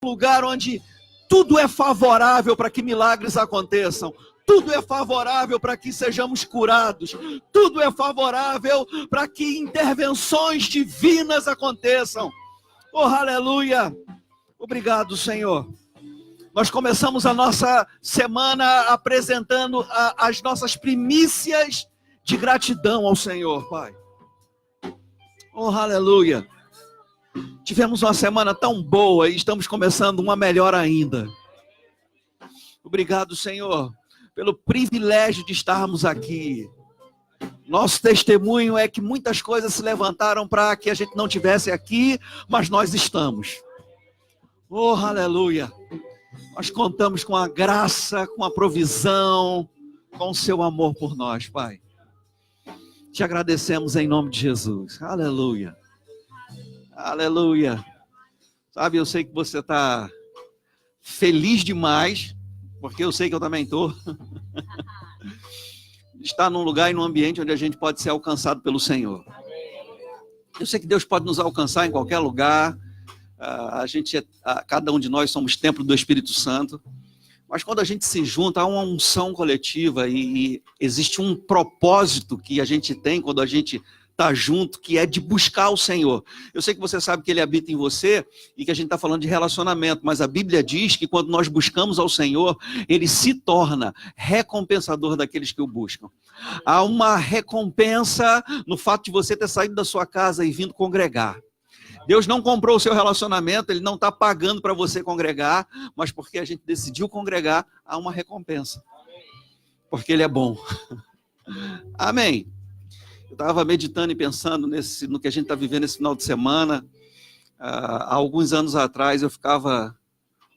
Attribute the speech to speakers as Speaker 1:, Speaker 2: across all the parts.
Speaker 1: lugar onde tudo é favorável para que milagres aconteçam. Tudo é favorável para que sejamos curados. Tudo é favorável para que intervenções divinas aconteçam. Oh, aleluia! Obrigado, Senhor. Nós começamos a nossa semana apresentando as nossas primícias de gratidão ao Senhor, Pai. Oh, aleluia! Tivemos uma semana tão boa e estamos começando uma melhor ainda. Obrigado, Senhor, pelo privilégio de estarmos aqui. Nosso testemunho é que muitas coisas se levantaram para que a gente não estivesse aqui, mas nós estamos. Oh, aleluia! Nós contamos com a graça, com a provisão, com o seu amor por nós, Pai. Te agradecemos em nome de Jesus. Aleluia. Aleluia. Sabe, eu sei que você está feliz demais, porque eu sei que eu também estou. Está num lugar e num ambiente onde a gente pode ser alcançado pelo Senhor. Eu sei que Deus pode nos alcançar em qualquer lugar. Cada um de nós somos templo do Espírito Santo. Mas quando a gente se junta, há uma unção coletiva e existe um propósito que a gente tem quando a gente está junto, que é de buscar o Senhor. Eu sei que você sabe que Ele habita em você e que a gente está falando de relacionamento, mas a Bíblia diz que quando nós buscamos ao Senhor, Ele se torna recompensador daqueles que o buscam. Há uma recompensa no fato de você ter saído da sua casa e vindo congregar. Deus não comprou o seu relacionamento, Ele não está pagando para você congregar, mas porque a gente decidiu congregar, há uma recompensa. Porque Ele é bom. Amém. Eu estava meditando e pensando no que a gente está vivendo esse final de semana. Há alguns anos atrás eu ficava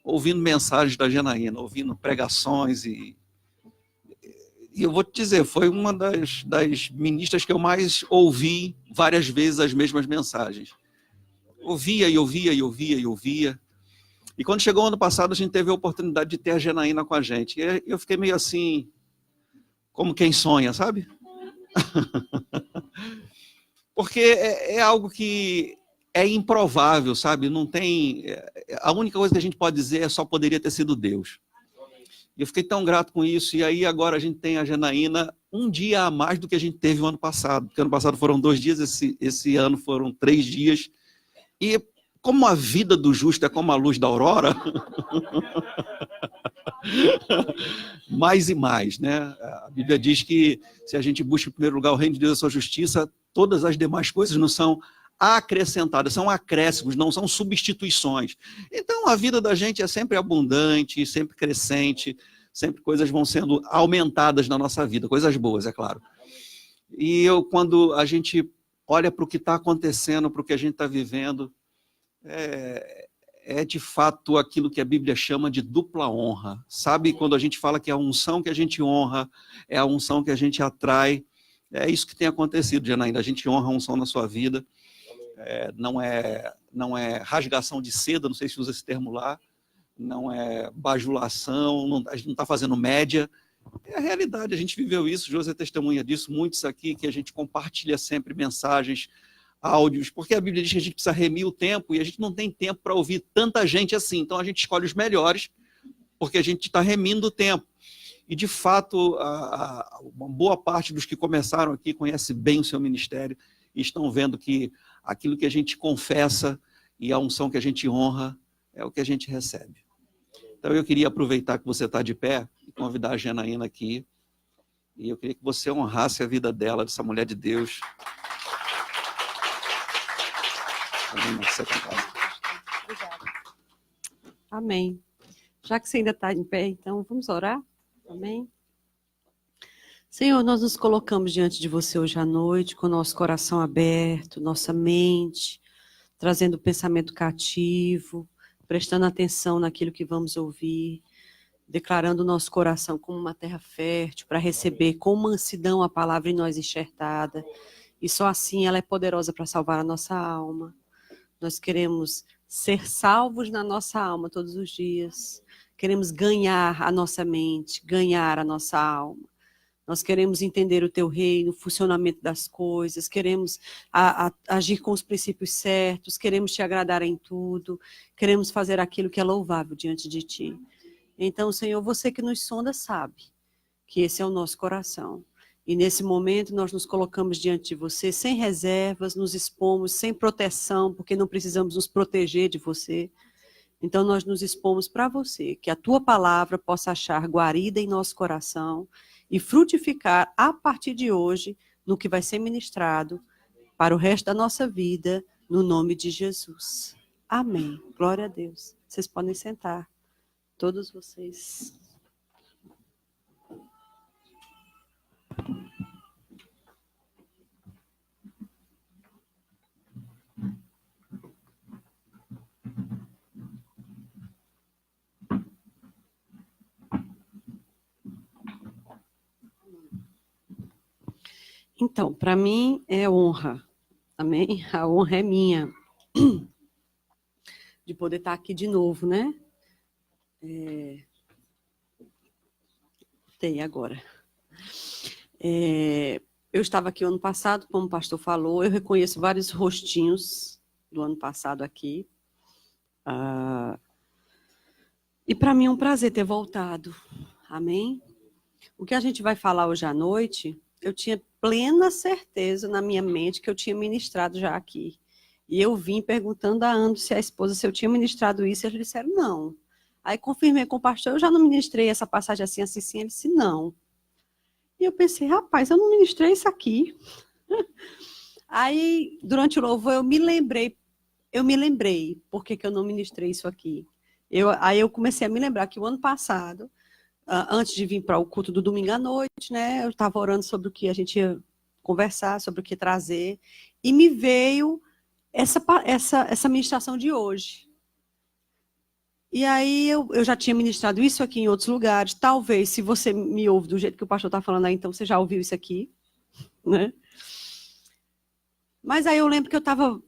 Speaker 1: ouvindo mensagens da Janaína, ouvindo pregações e eu vou te dizer, foi uma das ministras que eu mais ouvi várias vezes as mesmas mensagens. Ouvia e ouvia e ouvia e ouvia. E quando chegou o ano passado, a gente teve a oportunidade de ter a Janaína com a gente. E eu fiquei meio assim, como quem sonha, sabe? Porque é algo que é improvável, sabe? Não tem... A única coisa que a gente pode dizer é só poderia ter sido Deus. E eu fiquei tão grato com isso. E aí agora a gente tem a Janaína um dia a mais do que a gente teve o ano passado. Porque ano passado foram 2 dias, esse ano foram 3 dias. E como a vida do justo é como a luz da aurora, mais e mais, né? A Bíblia diz que se a gente busca em primeiro lugar o reino de Deus e a sua justiça, todas as demais coisas não são acrescentadas, são acréscimos, não são substituições. Então a vida da gente é sempre abundante, sempre crescente, sempre coisas vão sendo aumentadas na nossa vida, coisas boas, é claro. E quando a gente olha para o que está acontecendo, para o que a gente está vivendo, é de fato aquilo que a Bíblia chama de dupla honra. Sabe quando a gente fala que a unção que a gente honra é a unção que a gente atrai? É isso que tem acontecido, Janaína. A gente honra a unção na sua vida. Não é rasgação de seda, não sei se usa esse termo lá, não é bajulação, a gente não está fazendo média. É a realidade, a gente viveu isso, José é testemunha disso, muitos aqui que a gente compartilha sempre mensagens, áudios, porque a Bíblia diz que a gente precisa remir o tempo e a gente não tem tempo para ouvir tanta gente assim, então a gente escolhe os melhores, porque a gente está remindo o tempo. E de fato, uma boa parte dos que começaram aqui conhece bem o seu ministério e estão vendo que aquilo que a gente confessa e a unção que a gente honra é o que a gente recebe. Então eu queria aproveitar que você está de pé e convidar a Janaína aqui. E eu queria que você honrasse a vida dela, dessa mulher de Deus.
Speaker 2: Obrigada. Amém. Já que você ainda está em pé, então vamos orar? Amém. Senhor, nós nos colocamos diante de você hoje à noite, com o nosso coração aberto, nossa mente, trazendo o pensamento cativo, prestando atenção naquilo que vamos ouvir, declarando o nosso coração como uma terra fértil, para receber com mansidão a palavra em nós enxertada. E só assim ela é poderosa para salvar a nossa alma. Nós queremos ser salvos na nossa alma todos os dias. Queremos ganhar a nossa mente, ganhar a nossa alma. Nós queremos entender o teu reino, o funcionamento das coisas, queremos agir com os princípios certos, queremos te agradar em tudo, queremos fazer aquilo que é louvável diante de ti. Então, Senhor, você que nos sonda sabe que esse é o nosso coração. E nesse momento nós nos colocamos diante de você sem reservas, nos expomos sem proteção, porque não precisamos nos proteger de você. Então nós nos expomos para você, que a tua palavra possa achar guarida em nosso coração e frutificar a partir de hoje no que vai ser ministrado para o resto da nossa vida, no nome de Jesus. Amém. Glória a Deus. Vocês podem sentar, todos vocês. Então, para mim é honra, amém? A honra é minha, de poder estar aqui de novo, né? Tem agora. Eu estava aqui ano passado, como o pastor falou, eu reconheço vários rostinhos do ano passado aqui. E para mim é um prazer ter voltado, amém? O que a gente vai falar hoje à noite, eu tinha plena certeza na minha mente que eu tinha ministrado já aqui. E eu vim perguntando a André se a esposa, se eu tinha ministrado isso, e eles disseram não. Aí confirmei com o pastor, eu já não ministrei essa passagem assim, assim, assim. Ele disse não. E eu pensei, rapaz, eu não ministrei isso aqui. Aí, durante o louvor, eu me lembrei, por que eu não ministrei isso aqui. Aí eu comecei a me lembrar que o ano passado, antes de vir para o culto do domingo à noite, né, eu estava orando sobre o que a gente ia conversar, sobre o que trazer, e me veio essa ministração de hoje. E aí eu já tinha ministrado isso aqui em outros lugares. Talvez, se você me ouve do jeito que o pastor está falando aí, então você já ouviu isso aqui, né? Mas aí eu lembro que eu estava,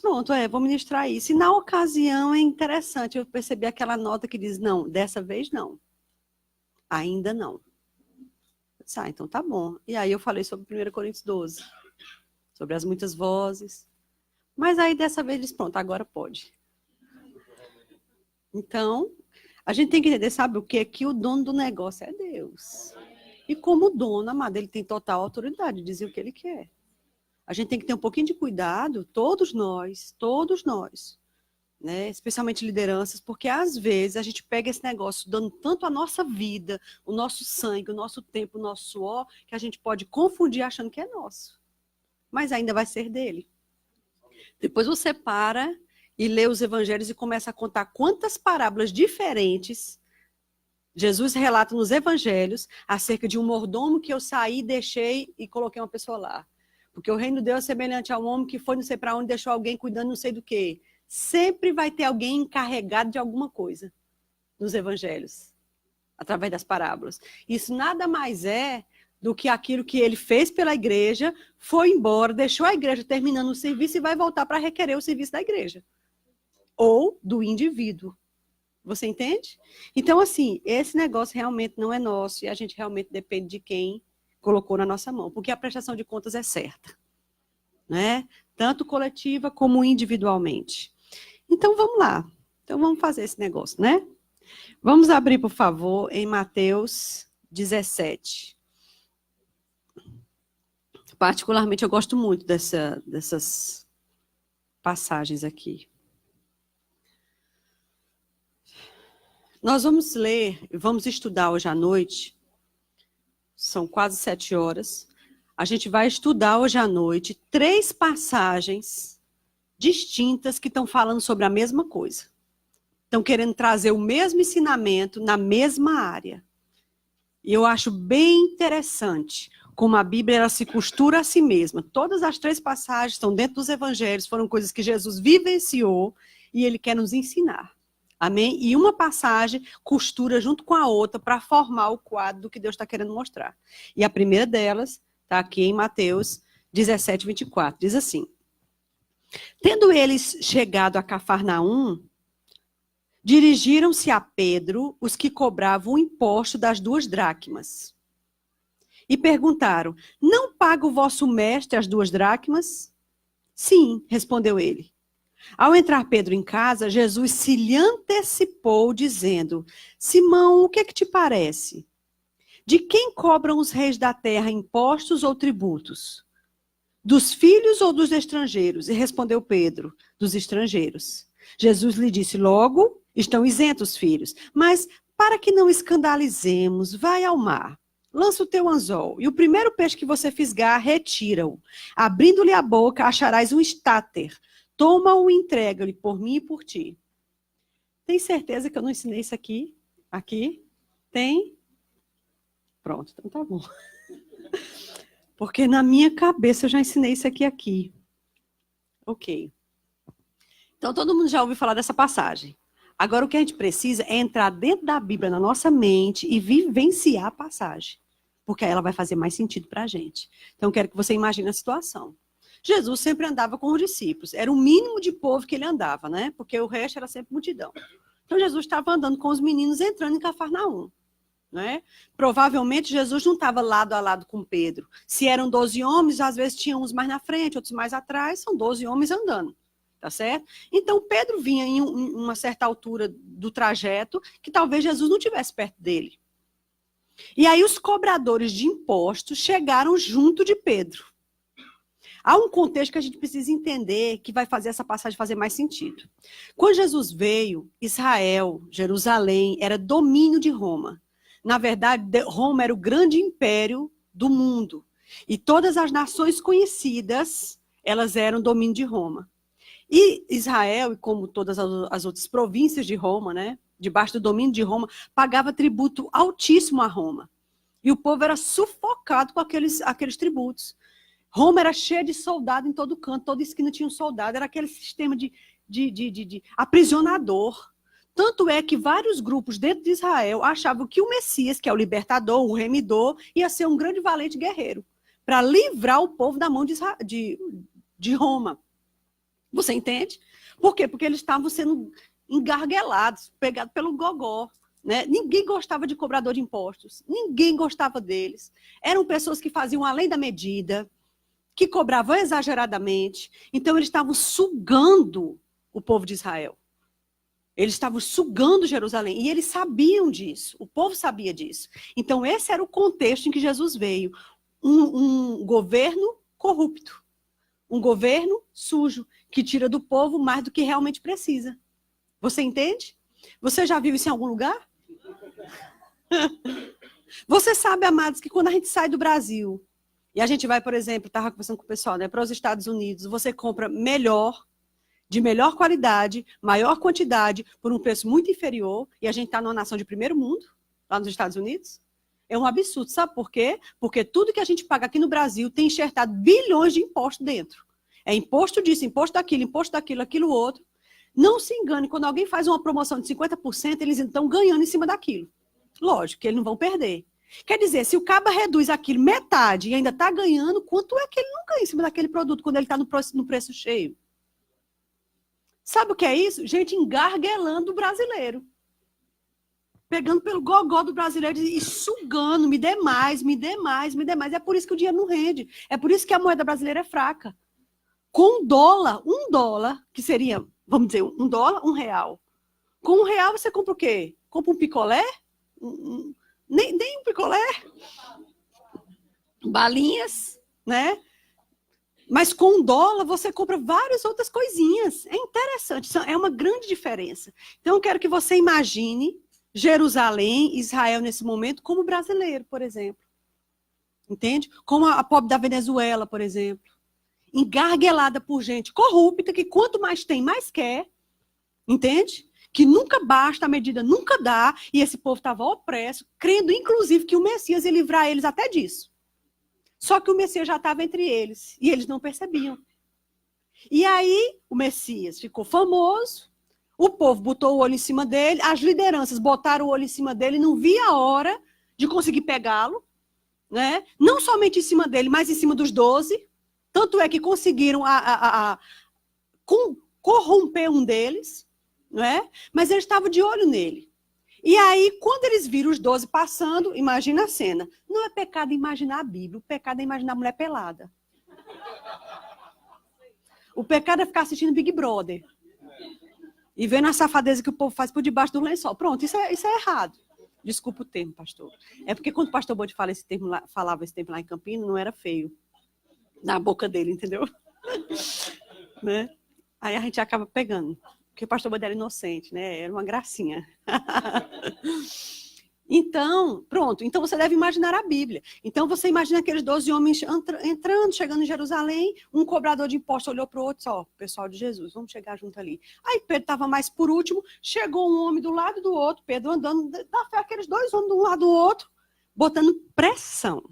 Speaker 2: pronto, vou ministrar isso. E na ocasião é interessante, eu percebi aquela nota que diz, não, dessa vez não. Ainda não. Eu disse, então tá bom. E aí eu falei sobre 1 Coríntios 12, sobre as muitas vozes. Mas aí dessa vez diz, pronto, agora pode. Então, a gente tem que entender, sabe o quê? Que o dono do negócio é Deus. E como dono, amado, ele tem total autoridade de dizer o que ele quer. A gente tem que ter um pouquinho de cuidado, todos nós, né? Especialmente lideranças, porque às vezes a gente pega esse negócio dando tanto a nossa vida, o nosso sangue, o nosso tempo, o nosso suor, que a gente pode confundir achando que é nosso. Mas ainda vai ser dele. Depois você para e lê os evangelhos e começa a contar quantas parábolas diferentes Jesus relata nos evangelhos acerca de um mordomo que eu saí, deixei e coloquei uma pessoa lá. Porque o reino de Deus é semelhante a um homem que foi não sei para onde, deixou alguém cuidando não sei do quê. Sempre vai ter alguém encarregado de alguma coisa nos evangelhos, através das parábolas. Isso nada mais é do que aquilo que ele fez pela igreja, foi embora, deixou a igreja terminando o serviço e vai voltar para requerer o serviço da igreja. Ou do indivíduo. Você entende? Então, assim, esse negócio realmente não é nosso e a gente realmente depende de quem colocou na nossa mão, porque a prestação de contas é certa, né? Tanto coletiva como individualmente. Então, vamos lá. Então, vamos fazer esse negócio, né? Vamos abrir, por favor, em Mateus 17. Particularmente, eu gosto muito dessas passagens aqui. Nós vamos ler, vamos estudar hoje à noite, são quase 7 horas. A gente vai estudar hoje à noite 3 passagens distintas que estão falando sobre a mesma coisa. Estão querendo trazer o mesmo ensinamento na mesma área. E eu acho bem interessante como a Bíblia ela se costura a si mesma. Todas as 3 passagens estão dentro dos evangelhos, foram coisas que Jesus vivenciou e ele quer nos ensinar. Amém? E uma passagem costura junto com a outra para formar o quadro do que Deus está querendo mostrar. E a primeira delas está aqui em Mateus 17, 24. Diz assim: tendo eles chegado a Cafarnaum, dirigiram-se a Pedro os que cobravam o imposto das 2 dracmas. E perguntaram: não paga o vosso mestre as 2 dracmas? Sim, respondeu ele. Ao entrar Pedro em casa, Jesus se lhe antecipou, dizendo: Simão, o que é que te parece? De quem cobram os reis da terra impostos ou tributos? Dos filhos ou dos estrangeiros? E respondeu Pedro: dos estrangeiros. Jesus lhe disse: logo, estão isentos os filhos. Mas, para que não escandalizemos, vai ao mar. Lança o teu anzol, e o primeiro peixe que você fisgar, retira-o. Abrindo-lhe a boca, acharás um estáter. Toma-o e entrega-lhe por mim e por ti. Tem certeza que eu não ensinei isso aqui? Aqui? Tem? Pronto, então tá bom. Porque na minha cabeça eu já ensinei isso aqui. Ok. Então todo mundo já ouviu falar dessa passagem. Agora o que a gente precisa é entrar dentro da Bíblia, na nossa mente, e vivenciar a passagem. Porque aí ela vai fazer mais sentido para a gente. Então eu quero que você imagine a situação. Jesus sempre andava com os discípulos. Era o mínimo de povo que ele andava, né? Porque o resto era sempre multidão. Então Jesus estava andando com os meninos entrando em Cafarnaum. Né? Provavelmente Jesus não estava lado a lado com Pedro. Se eram 12 homens, às vezes tinham uns mais na frente, outros mais atrás, são 12 homens andando. Tá certo? Então Pedro vinha em uma certa altura do trajeto que talvez Jesus não estivesse perto dele. E aí os cobradores de impostos chegaram junto de Pedro. Há um contexto que a gente precisa entender que vai fazer essa passagem fazer mais sentido. Quando Jesus veio, Israel, Jerusalém, era domínio de Roma. Na verdade, Roma era o grande império do mundo. E todas as nações conhecidas, elas eram domínio de Roma. E Israel, e como todas as outras províncias de Roma, né, debaixo do domínio de Roma, pagava tributo altíssimo a Roma. E o povo era sufocado com aqueles tributos. Roma era cheia de soldado em todo canto, toda esquina tinha um soldado, era aquele sistema de aprisionador. Tanto é que vários grupos dentro de Israel achavam que o Messias, que é o libertador, o remidor, ia ser um grande valente guerreiro, para livrar o povo da mão de Roma. Você entende? Por quê? Porque eles estavam sendo engarguelados, pegados pelo gogó. Né? Ninguém gostava de cobrador de impostos, ninguém gostava deles. Eram pessoas que faziam além da medida, que cobravam exageradamente. Então, eles estavam sugando o povo de Israel. Eles estavam sugando Jerusalém. E eles sabiam disso. O povo sabia disso. Então, esse era o contexto em que Jesus veio. Um governo corrupto. Um governo sujo, que tira do povo mais do que realmente precisa. Você entende? Você já viu isso em algum lugar? Você sabe, amados, que quando a gente sai do Brasil e a gente vai, por exemplo, estava conversando com o pessoal, né, para os Estados Unidos, você compra melhor, de melhor qualidade, maior quantidade, por um preço muito inferior, e a gente está numa nação de primeiro mundo, lá nos Estados Unidos. É um absurdo, sabe por quê? Porque tudo que a gente paga aqui no Brasil tem enxertado bilhões de impostos dentro. É imposto disso, imposto daquilo, aquilo outro. Não se engane, quando alguém faz uma promoção de 50%, eles estão ganhando em cima daquilo. Lógico que eles não vão perder. Quer dizer, se o caba reduz aquilo metade e ainda está ganhando, quanto é que ele não ganha em cima daquele produto quando ele está no preço cheio? Sabe o que é isso? Gente engarguelando o brasileiro. Pegando pelo gogó do brasileiro e sugando, me dê mais, me dê mais, me dê mais. É por isso que o dinheiro não rende. É por isso que a moeda brasileira é fraca. Com um dólar, que seria, vamos dizer, $1, R$1. Com R$1 você compra o quê? Compra um picolé? Nem um picolé. Balinhas, né? Mas com $1 você compra várias outras coisinhas. É interessante, é uma grande diferença. Então eu quero que você imagine Jerusalém, Israel nesse momento, como brasileiro, por exemplo. Entende? Como a pobre da Venezuela, por exemplo. Engarguelada por gente corrupta, que quanto mais tem, mais quer. Entende? Que nunca basta, a medida nunca dá, e esse povo estava opresso, crendo, inclusive, que o Messias ia livrar eles até disso. Só que o Messias já estava entre eles, e eles não percebiam. E aí, o Messias ficou famoso, o povo botou o olho em cima dele, as lideranças botaram o olho em cima dele, não via a hora de conseguir pegá-lo, né? Não somente em cima dele, mas em cima dos 12. Tanto é que conseguiram corromper um deles, não é? Mas eles estavam de olho nele. E aí, quando eles viram os 12 passando, imagina a cena. Não é pecado imaginar a Bíblia, o pecado é imaginar a mulher pelada. O pecado é ficar assistindo Big Brother. E vendo a safadeza que o povo faz por debaixo do lençol. Pronto, isso é errado. Desculpa o termo, pastor. É porque quando o pastor Bode falava esse termo lá em Campinas, não era feio. Na boca dele, entendeu? Né? Aí a gente acaba pegando. Porque o pastor Bode era inocente, né? Era uma gracinha. Então, pronto. Então você deve imaginar a Bíblia. Então você imagina aqueles 12 homens entrando, chegando em Jerusalém. Um cobrador de impostos olhou para o outro, ó, pessoal de Jesus, vamos chegar junto ali. Aí Pedro estava mais por último, chegou um homem do lado do outro, Pedro andando, da fé, aqueles 2 homens de um lado do outro, botando pressão.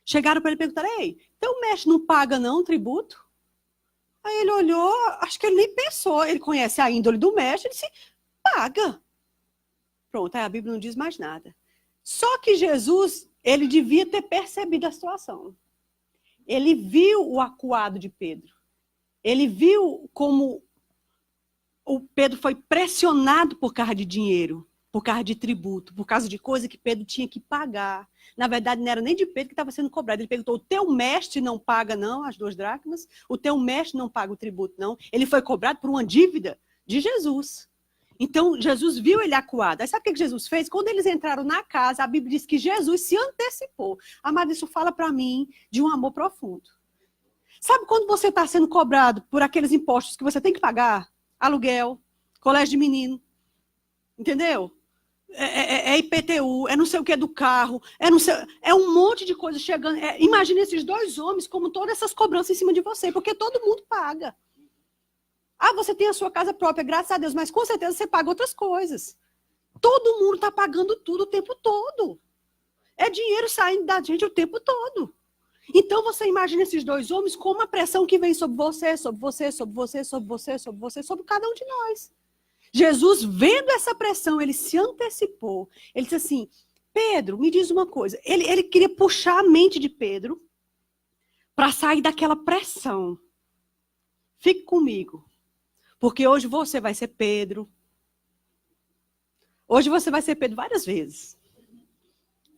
Speaker 2: Chegaram para ele e perguntaram, ei, teu mestre não paga não o tributo? Aí ele olhou, acho que ele nem pensou, ele conhece a índole do mestre, ele disse, paga. Pronto, aí a Bíblia não diz mais nada. Só que Jesus, ele devia ter percebido a situação. Ele viu o acuado de Pedro. Ele viu como o Pedro foi pressionado por causa de dinheiro, por causa de tributo, por causa de coisa que Pedro tinha que pagar. Na verdade, não era nem de Pedro que estava sendo cobrado. Ele perguntou, o teu mestre não paga não as 2 dracmas? O teu mestre não paga o tributo não? Ele foi cobrado por uma dívida de Jesus. Então, Jesus viu ele acuado. Aí sabe o que Jesus fez? Quando eles entraram na casa, a Bíblia diz que Jesus se antecipou. Amado, isso fala para mim de um amor profundo. Sabe quando você está sendo cobrado por aqueles impostos que você tem que pagar? Aluguel, colégio de menino, entendeu? É IPTU, é não sei o que do carro, é um monte de coisa chegando. Imagina esses 2 homens como todas essas cobranças em cima de você, porque todo mundo paga. Ah, você tem a sua casa própria, graças a Deus, mas com certeza você paga outras coisas. Todo mundo está pagando tudo o tempo todo. É dinheiro saindo da gente o tempo todo. Então você imagina esses 2 homens com uma pressão que vem sobre você, sobre você, sobre você, sobre você, sobre você, sobre cada um de nós. Jesus, vendo essa pressão, ele se antecipou. Ele disse assim, Pedro, me diz uma coisa. Ele queria puxar a mente de Pedro para sair daquela pressão. Fique comigo. Porque hoje você vai ser Pedro. Hoje você vai ser Pedro várias vezes.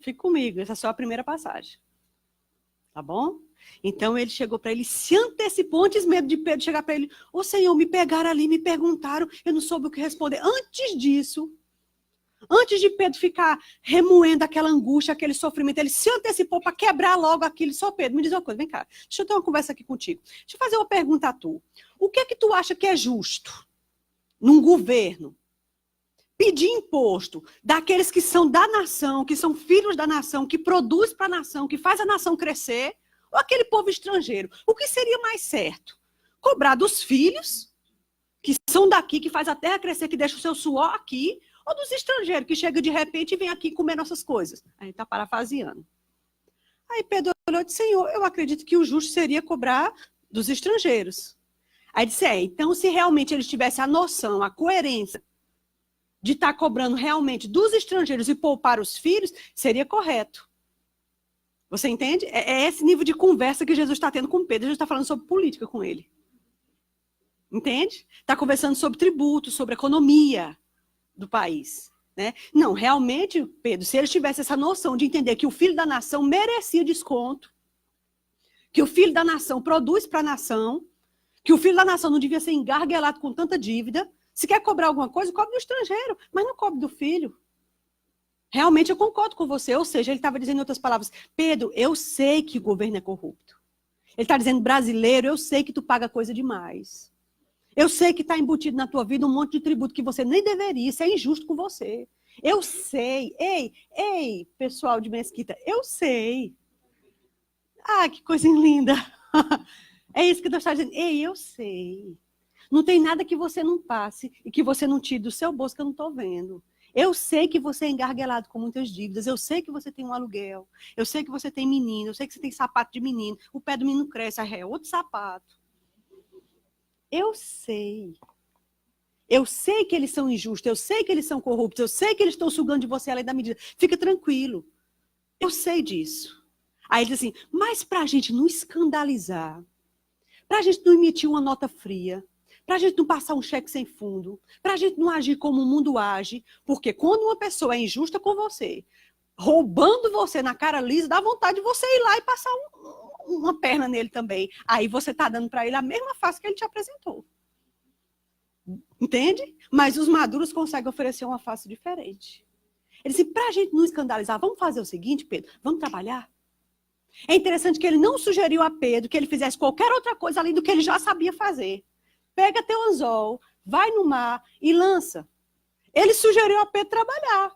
Speaker 2: Fique comigo, essa é só a primeira passagem. Tá bom? Então ele chegou para ele, se antecipou, antes mesmo de Pedro chegar para ele. Ô Senhor, me pegaram ali, me perguntaram, eu não soube o que responder. Antes disso, antes de Pedro ficar remoendo aquela angústia, aquele sofrimento, ele se antecipou para quebrar logo aquilo. Só Pedro, me diz uma coisa, vem cá, deixa eu ter uma conversa aqui contigo. Deixa eu fazer uma pergunta a tu. O que é que tu acha que é justo num governo? Pedir imposto daqueles que são da nação, que são filhos da nação, que produz para a nação, que faz a nação crescer, ou aquele povo estrangeiro? O que seria mais certo? Cobrar dos filhos, que são daqui, que faz a terra crescer, que deixa o seu suor aqui, ou dos estrangeiros, que chega de repente e vem aqui comer nossas coisas? A gente está parafraseando. Aí Pedro olhou e disse, Senhor, eu acredito que o justo seria cobrar dos estrangeiros. Aí disse, então se realmente eles tivessem a noção, a coerência de estar cobrando realmente dos estrangeiros e poupar os filhos, seria correto. Você entende? É esse nível de conversa que Jesus está tendo com Pedro. Jesus está falando sobre política com ele. Entende? Está conversando sobre tributos, sobre economia do país. Né? Não, realmente, Pedro, se eles tivessem essa noção de entender que o filho da nação merecia desconto, que o filho da nação produz para a nação, que o filho da nação não devia ser engarguelado com tanta dívida. Se quer cobrar alguma coisa, cobre do estrangeiro, mas não cobre do filho. Realmente eu concordo com você. Ou seja, ele estava dizendo em outras palavras, Pedro, eu sei que o governo é corrupto. Ele está dizendo, brasileiro, eu sei que tu paga coisa demais. Eu sei que está embutido na tua vida um monte de tributo que você nem deveria, isso é injusto com você. Eu sei. Ei, pessoal de Mesquita, eu sei. Ah, que coisa linda. É isso que Deus está dizendo. Ei, eu sei. Não tem nada que você não passe e que você não tire do seu bolso que eu não estou vendo. Eu sei que você é engarguelado com muitas dívidas. Eu sei que você tem um aluguel. Eu sei que você tem menino. Eu sei que você tem sapato de menino. O pé do menino cresce, é outro sapato. Eu sei. Eu sei que eles são injustos. Eu sei que eles são corruptos. Eu sei que eles estão sugando de você além da medida. Fica tranquilo. Eu sei disso. Aí ele diz assim, mas para a gente não escandalizar, para a gente não emitir uma nota fria, para a gente não passar um cheque sem fundo, para a gente não agir como o mundo age, porque quando uma pessoa é injusta com você, roubando você na cara lisa, dá vontade de você ir lá e passar uma perna nele também. Aí você está dando para ele a mesma face que ele te apresentou. Entende? Mas os maduros conseguem oferecer uma face diferente. Ele disse, para a gente não escandalizar, vamos fazer o seguinte, Pedro, vamos trabalhar. É interessante que ele não sugeriu a Pedro que ele fizesse qualquer outra coisa além do que ele já sabia fazer. Pega teu anzol, vai no mar e lança. Ele sugeriu a Pedro trabalhar.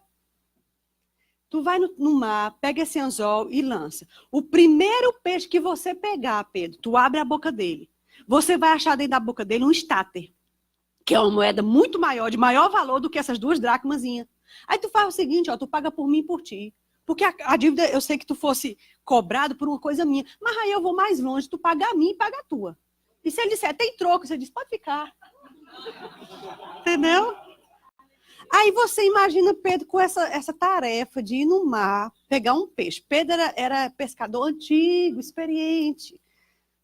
Speaker 2: Tu vai no mar, pega esse anzol e lança. O primeiro peixe que você pegar, Pedro, tu abre a boca dele. Você vai achar dentro da boca dele um estáter, que é uma moeda muito maior, de maior valor do que essas 2 dracmazinhas. Aí tu faz o seguinte, ó, tu paga por mim e por ti. Porque a dívida, eu sei que tu fosse cobrado por uma coisa minha. Mas aí eu vou mais longe, tu paga a mim e paga a tua. E se ele disser, tem troco, você diz, pode ficar. Entendeu? Aí você imagina Pedro com essa tarefa de ir no mar, pegar um peixe. Pedro era pescador antigo, experiente.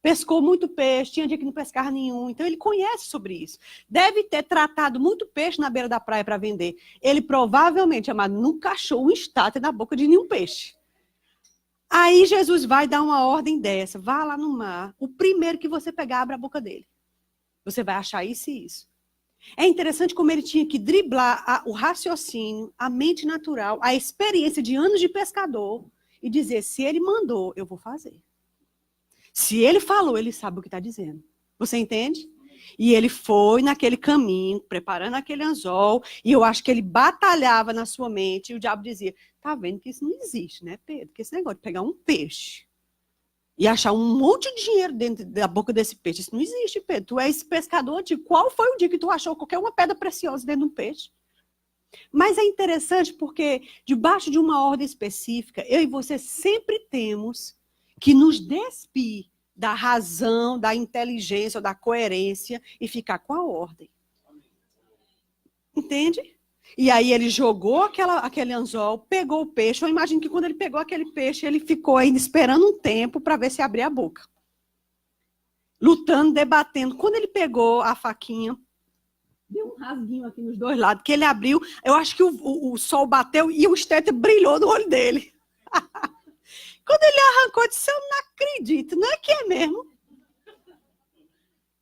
Speaker 2: Pescou muito peixe, tinha dia que não pescava nenhum. Então ele conhece sobre isso. Deve ter tratado muito peixe na beira da praia para vender. Ele provavelmente, amado, nunca achou um estáter na boca de nenhum peixe. Aí Jesus vai dar uma ordem dessa. Vá lá no mar. O primeiro que você pegar, abre a boca dele. Você vai achar isso e isso. É interessante como ele tinha que driblar o raciocínio, a mente natural, a experiência de anos de pescador e dizer, se ele mandou, eu vou fazer. Se ele falou, ele sabe o que está dizendo. Você entende? E ele foi naquele caminho, preparando aquele anzol, e eu acho que ele batalhava na sua mente, e o diabo dizia, tá vendo que isso não existe, né, Pedro? Que esse negócio de pegar um peixe e achar um monte de dinheiro dentro da boca desse peixe, isso não existe, Pedro. Tu é esse pescador antigo. Qual foi o dia que tu achou qualquer uma pedra preciosa dentro de um peixe? Mas é interessante porque, debaixo de uma ordem específica, eu e você sempre temos que nos despir da razão, da inteligência, da coerência e ficar com a ordem. Entende? E aí ele jogou aquele anzol, pegou o peixe. Eu imagino que quando ele pegou aquele peixe, ele ficou ainda esperando um tempo para ver se abria a boca. Lutando, debatendo. Quando ele pegou a faquinha, deu um rasguinho aqui nos 2 lados, que ele abriu, eu acho que o sol bateu e o estéter brilhou no olho dele. Quando ele arrancou, eu disse, eu não acredito, não é que é mesmo?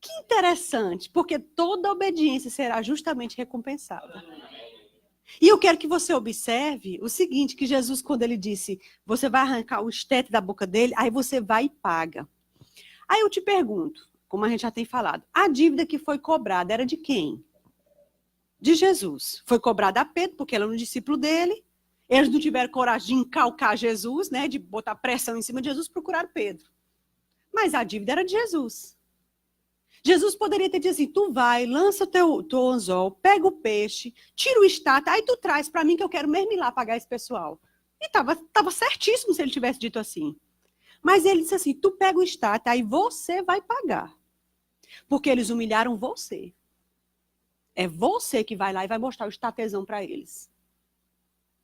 Speaker 2: Que interessante, porque toda obediência será justamente recompensada. E eu quero que você observe o seguinte, que Jesus, quando ele disse, você vai arrancar o estéter da boca dele, aí você vai e paga. Aí eu te pergunto, como a gente já tem falado, a dívida que foi cobrada era de quem? De Jesus. Foi cobrada a Pedro, porque ele era um discípulo dele. Eles não tiveram coragem de encalcar Jesus, né, de botar pressão em cima de Jesus, procuraram Pedro. Mas a dívida era de Jesus. Jesus poderia ter dito assim, tu vai, lança teu anzol, pega o peixe, tira o estáter, aí tu traz para mim que eu quero mesmo ir lá pagar esse pessoal. E estava certíssimo se ele tivesse dito assim. Mas ele disse assim, tu pega o estáter, aí você vai pagar. Porque eles humilharam você. É você que vai lá e vai mostrar o estáterzão para eles.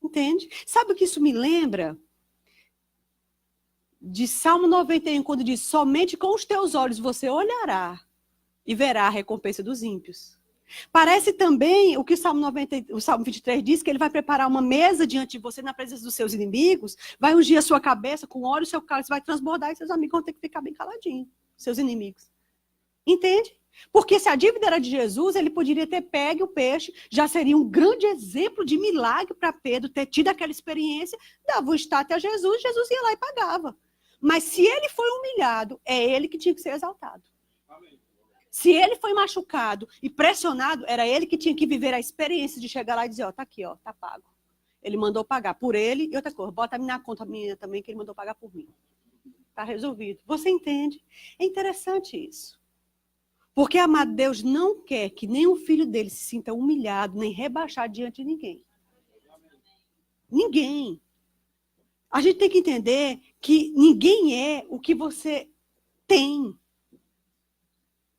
Speaker 2: Entende? Sabe o que isso me lembra? De Salmo 91, quando diz, somente com os teus olhos você olhará e verá a recompensa dos ímpios. Parece também o que o Salmo 23 diz, que ele vai preparar uma mesa diante de você na presença dos seus inimigos, vai ungir a sua cabeça com óleo, o seu cálice vai transbordar e seus amigos vão ter que ficar bem caladinhos, seus inimigos. Entende? Porque se a dívida era de Jesus, ele poderia ter pego o peixe, já seria um grande exemplo de milagre para Pedro ter tido aquela experiência, dava o estáter a Jesus, Jesus ia lá e pagava. Mas se ele foi humilhado, é ele que tinha que ser exaltado. Se ele foi machucado e pressionado, era ele que tinha que viver a experiência de chegar lá e dizer, ó, tá aqui, ó, tá pago. Ele mandou pagar por ele e outra coisa, bota na conta minha também que ele mandou pagar por mim. Tá resolvido. Você entende? É interessante isso. Porque, amado, Deus não quer que nenhum filho dele se sinta humilhado, nem rebaixado diante de ninguém. Ninguém. A gente tem que entender que ninguém é o que você tem.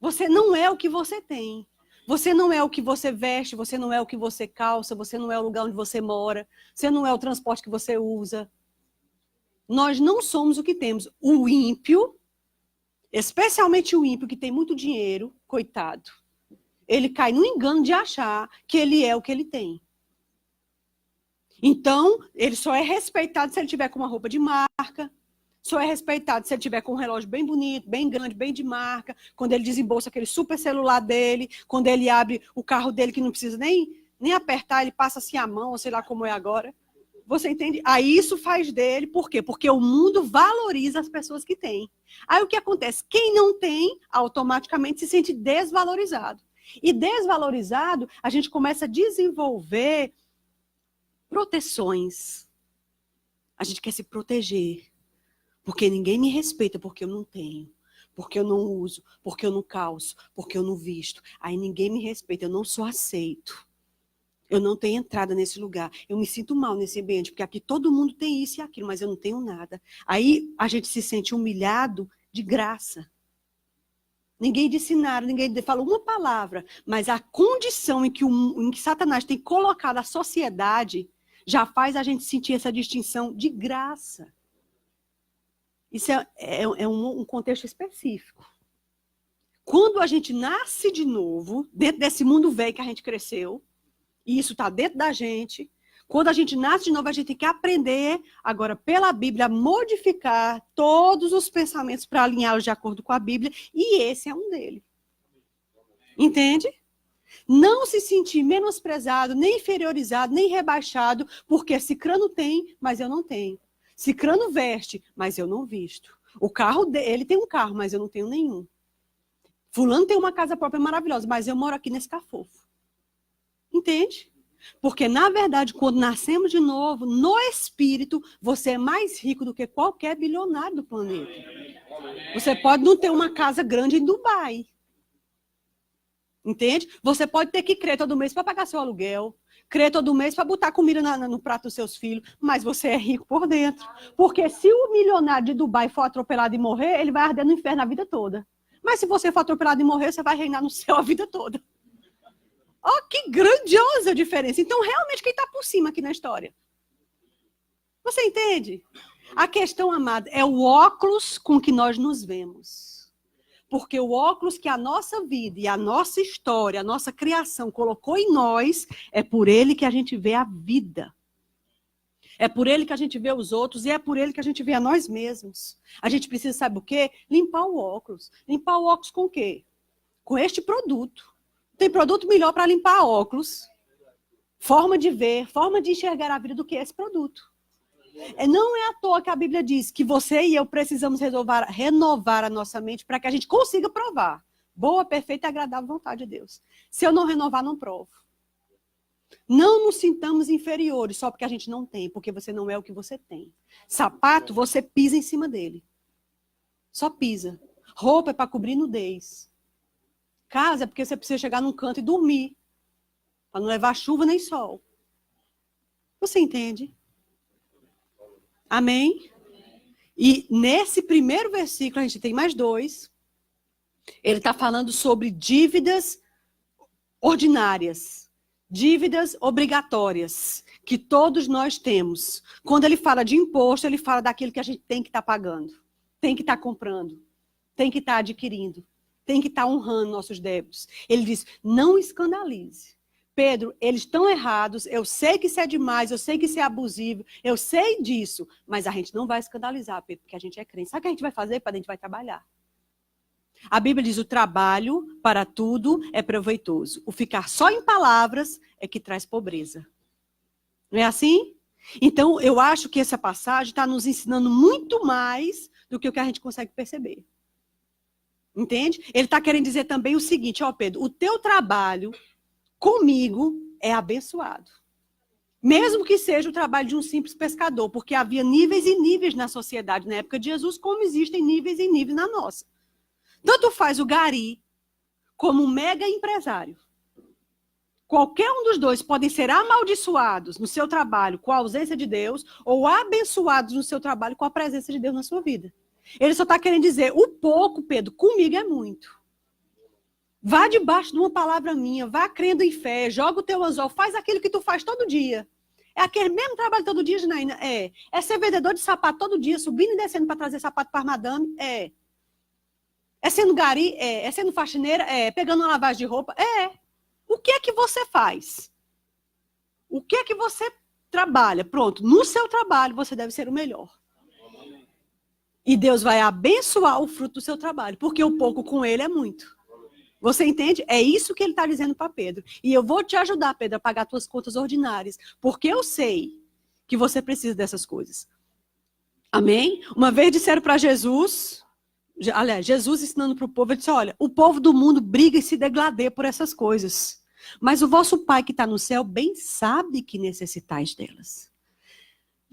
Speaker 2: Você não é o que você tem. Você não é o que você veste, você não é o que você calça, você não é o lugar onde você mora, você não é o transporte que você usa. Nós não somos o que temos. O ímpio, especialmente o ímpio que tem muito dinheiro, coitado. Ele cai no engano de achar que ele é o que ele tem. Então, ele só é respeitado se ele tiver com uma roupa de marca, só é respeitado se ele tiver com um relógio bem bonito, bem grande, bem de marca, quando ele desembolsa aquele super celular dele, quando ele abre o carro dele que não precisa nem apertar, ele passa assim a mão, ou sei lá como é agora. Você entende? Aí isso faz dele, por quê? Porque o mundo valoriza as pessoas que têm. Aí o que acontece? Quem não tem, automaticamente se sente desvalorizado. E desvalorizado, a gente começa a desenvolver proteções. A gente quer se proteger. Porque ninguém me respeita porque eu não tenho. Porque eu não uso. Porque eu não calço. Porque eu não visto. Aí ninguém me respeita. Eu não sou aceito. Eu não tenho entrada nesse lugar. Eu me sinto mal nesse ambiente. Porque aqui todo mundo tem isso e aquilo. Mas eu não tenho nada. Aí a gente se sente humilhado de graça. Ninguém disse nada. Ninguém falou uma palavra. Mas a condição em que Satanás tem colocado a sociedade já faz a gente sentir essa distinção de graça. Isso é um contexto específico. Quando a gente nasce de novo, dentro desse mundo velho que a gente cresceu, e isso está dentro da gente, quando a gente nasce de novo, a gente tem que aprender, agora, pela Bíblia, a modificar todos os pensamentos para alinhá-los de acordo com a Bíblia, e esse é um deles. Entende? Não se sentir menosprezado, nem inferiorizado, nem rebaixado, porque Cicrano tem, mas eu não tenho. Cicrano veste, mas eu não visto. O carro dele tem um carro, mas eu não tenho nenhum. Fulano tem uma casa própria maravilhosa, mas eu moro aqui nesse cafofo. Entende? Porque, na verdade, quando nascemos de novo, no espírito, você é mais rico do que qualquer bilionário do planeta. Você pode não ter uma casa grande em Dubai. Entende? Você pode ter que crer todo mês para pagar seu aluguel, crer todo mês para botar comida no prato dos seus filhos, mas você é rico por dentro. Porque se o milionário de Dubai for atropelado e morrer, ele vai arder no inferno a vida toda. Mas se você for atropelado e morrer, você vai reinar no céu a vida toda. Oh, que grandiosa diferença. Então, realmente, quem está por cima aqui na história? Você entende? A questão, amada, é o óculos com que nós nos vemos. Porque o óculos que a nossa vida e a nossa história, a nossa criação colocou em nós, é por ele que a gente vê a vida. É por ele que a gente vê os outros e é por ele que a gente vê a nós mesmos. A gente precisa, sabe o quê? Limpar o óculos. Limpar o óculos com o quê? Com este produto. Tem produto melhor para limpar óculos, forma de ver, forma de enxergar a vida do que esse produto. Não é à toa que a Bíblia diz que você e eu precisamos renovar a nossa mente para que a gente consiga provar. Boa, perfeita e agradável vontade de Deus. Se eu não renovar, não provo. Não nos sintamos inferiores só porque a gente não tem, porque você não é o que você tem. Sapato, você pisa em cima dele. Só pisa. Roupa é para cobrir nudez. Casa é porque você precisa chegar num canto e dormir. Para não levar chuva nem sol. Você entende? Amém? E nesse primeiro versículo, a gente tem mais dois. Ele está falando sobre dívidas ordinárias. Dívidas obrigatórias. Que todos nós temos. Quando ele fala de imposto, ele fala daquilo que a gente tem que estar pagando. Tem que estar comprando. Tem que estar adquirindo. Tem que estar honrando nossos débitos. Ele diz, não escandalize. Pedro, eles estão errados, eu sei que isso é demais, eu sei que isso é abusivo, eu sei disso, mas a gente não vai escandalizar, Pedro, porque a gente é crente. Sabe o que a gente vai fazer? A gente vai trabalhar. A Bíblia diz, o trabalho para tudo é proveitoso. O ficar só em palavras é que traz pobreza. Não é assim? Então, eu acho que essa passagem está nos ensinando muito mais do que o que a gente consegue perceber. Entende? Ele está querendo dizer também o seguinte, ó Pedro, o teu trabalho comigo é abençoado. Mesmo que seja o trabalho de um simples pescador, porque havia níveis e níveis na sociedade na época de Jesus, como existem níveis e níveis na nossa. Tanto faz o gari como um mega empresário. Qualquer um dos dois podem ser amaldiçoados no seu trabalho com a ausência de Deus ou abençoados no seu trabalho com a presença de Deus na sua vida. Ele só está querendo dizer, o pouco, Pedro, comigo é muito. Vá debaixo de uma palavra minha, vá crendo em fé, joga o teu anzol, faz aquilo que tu faz todo dia. É aquele mesmo trabalho todo dia, Janaína? É ser vendedor de sapato todo dia, subindo e descendo para trazer sapato para a madame? É. É sendo gari? É sendo faxineira? Pegando uma lavagem de roupa? O que é que você faz? O que é que você trabalha? Pronto, no seu trabalho você deve ser o melhor. E Deus vai abençoar o fruto do seu trabalho, porque o pouco com ele é muito. Você entende? É isso que ele está dizendo para Pedro. E eu vou te ajudar, Pedro, a pagar suas contas ordinárias, porque eu sei que você precisa dessas coisas. Amém? Uma vez disseram para Jesus, aliás, Jesus ensinando para o povo, ele disse, olha, o povo do mundo briga e se degladeia por essas coisas. Mas o vosso Pai que está no céu bem sabe que necessitais delas.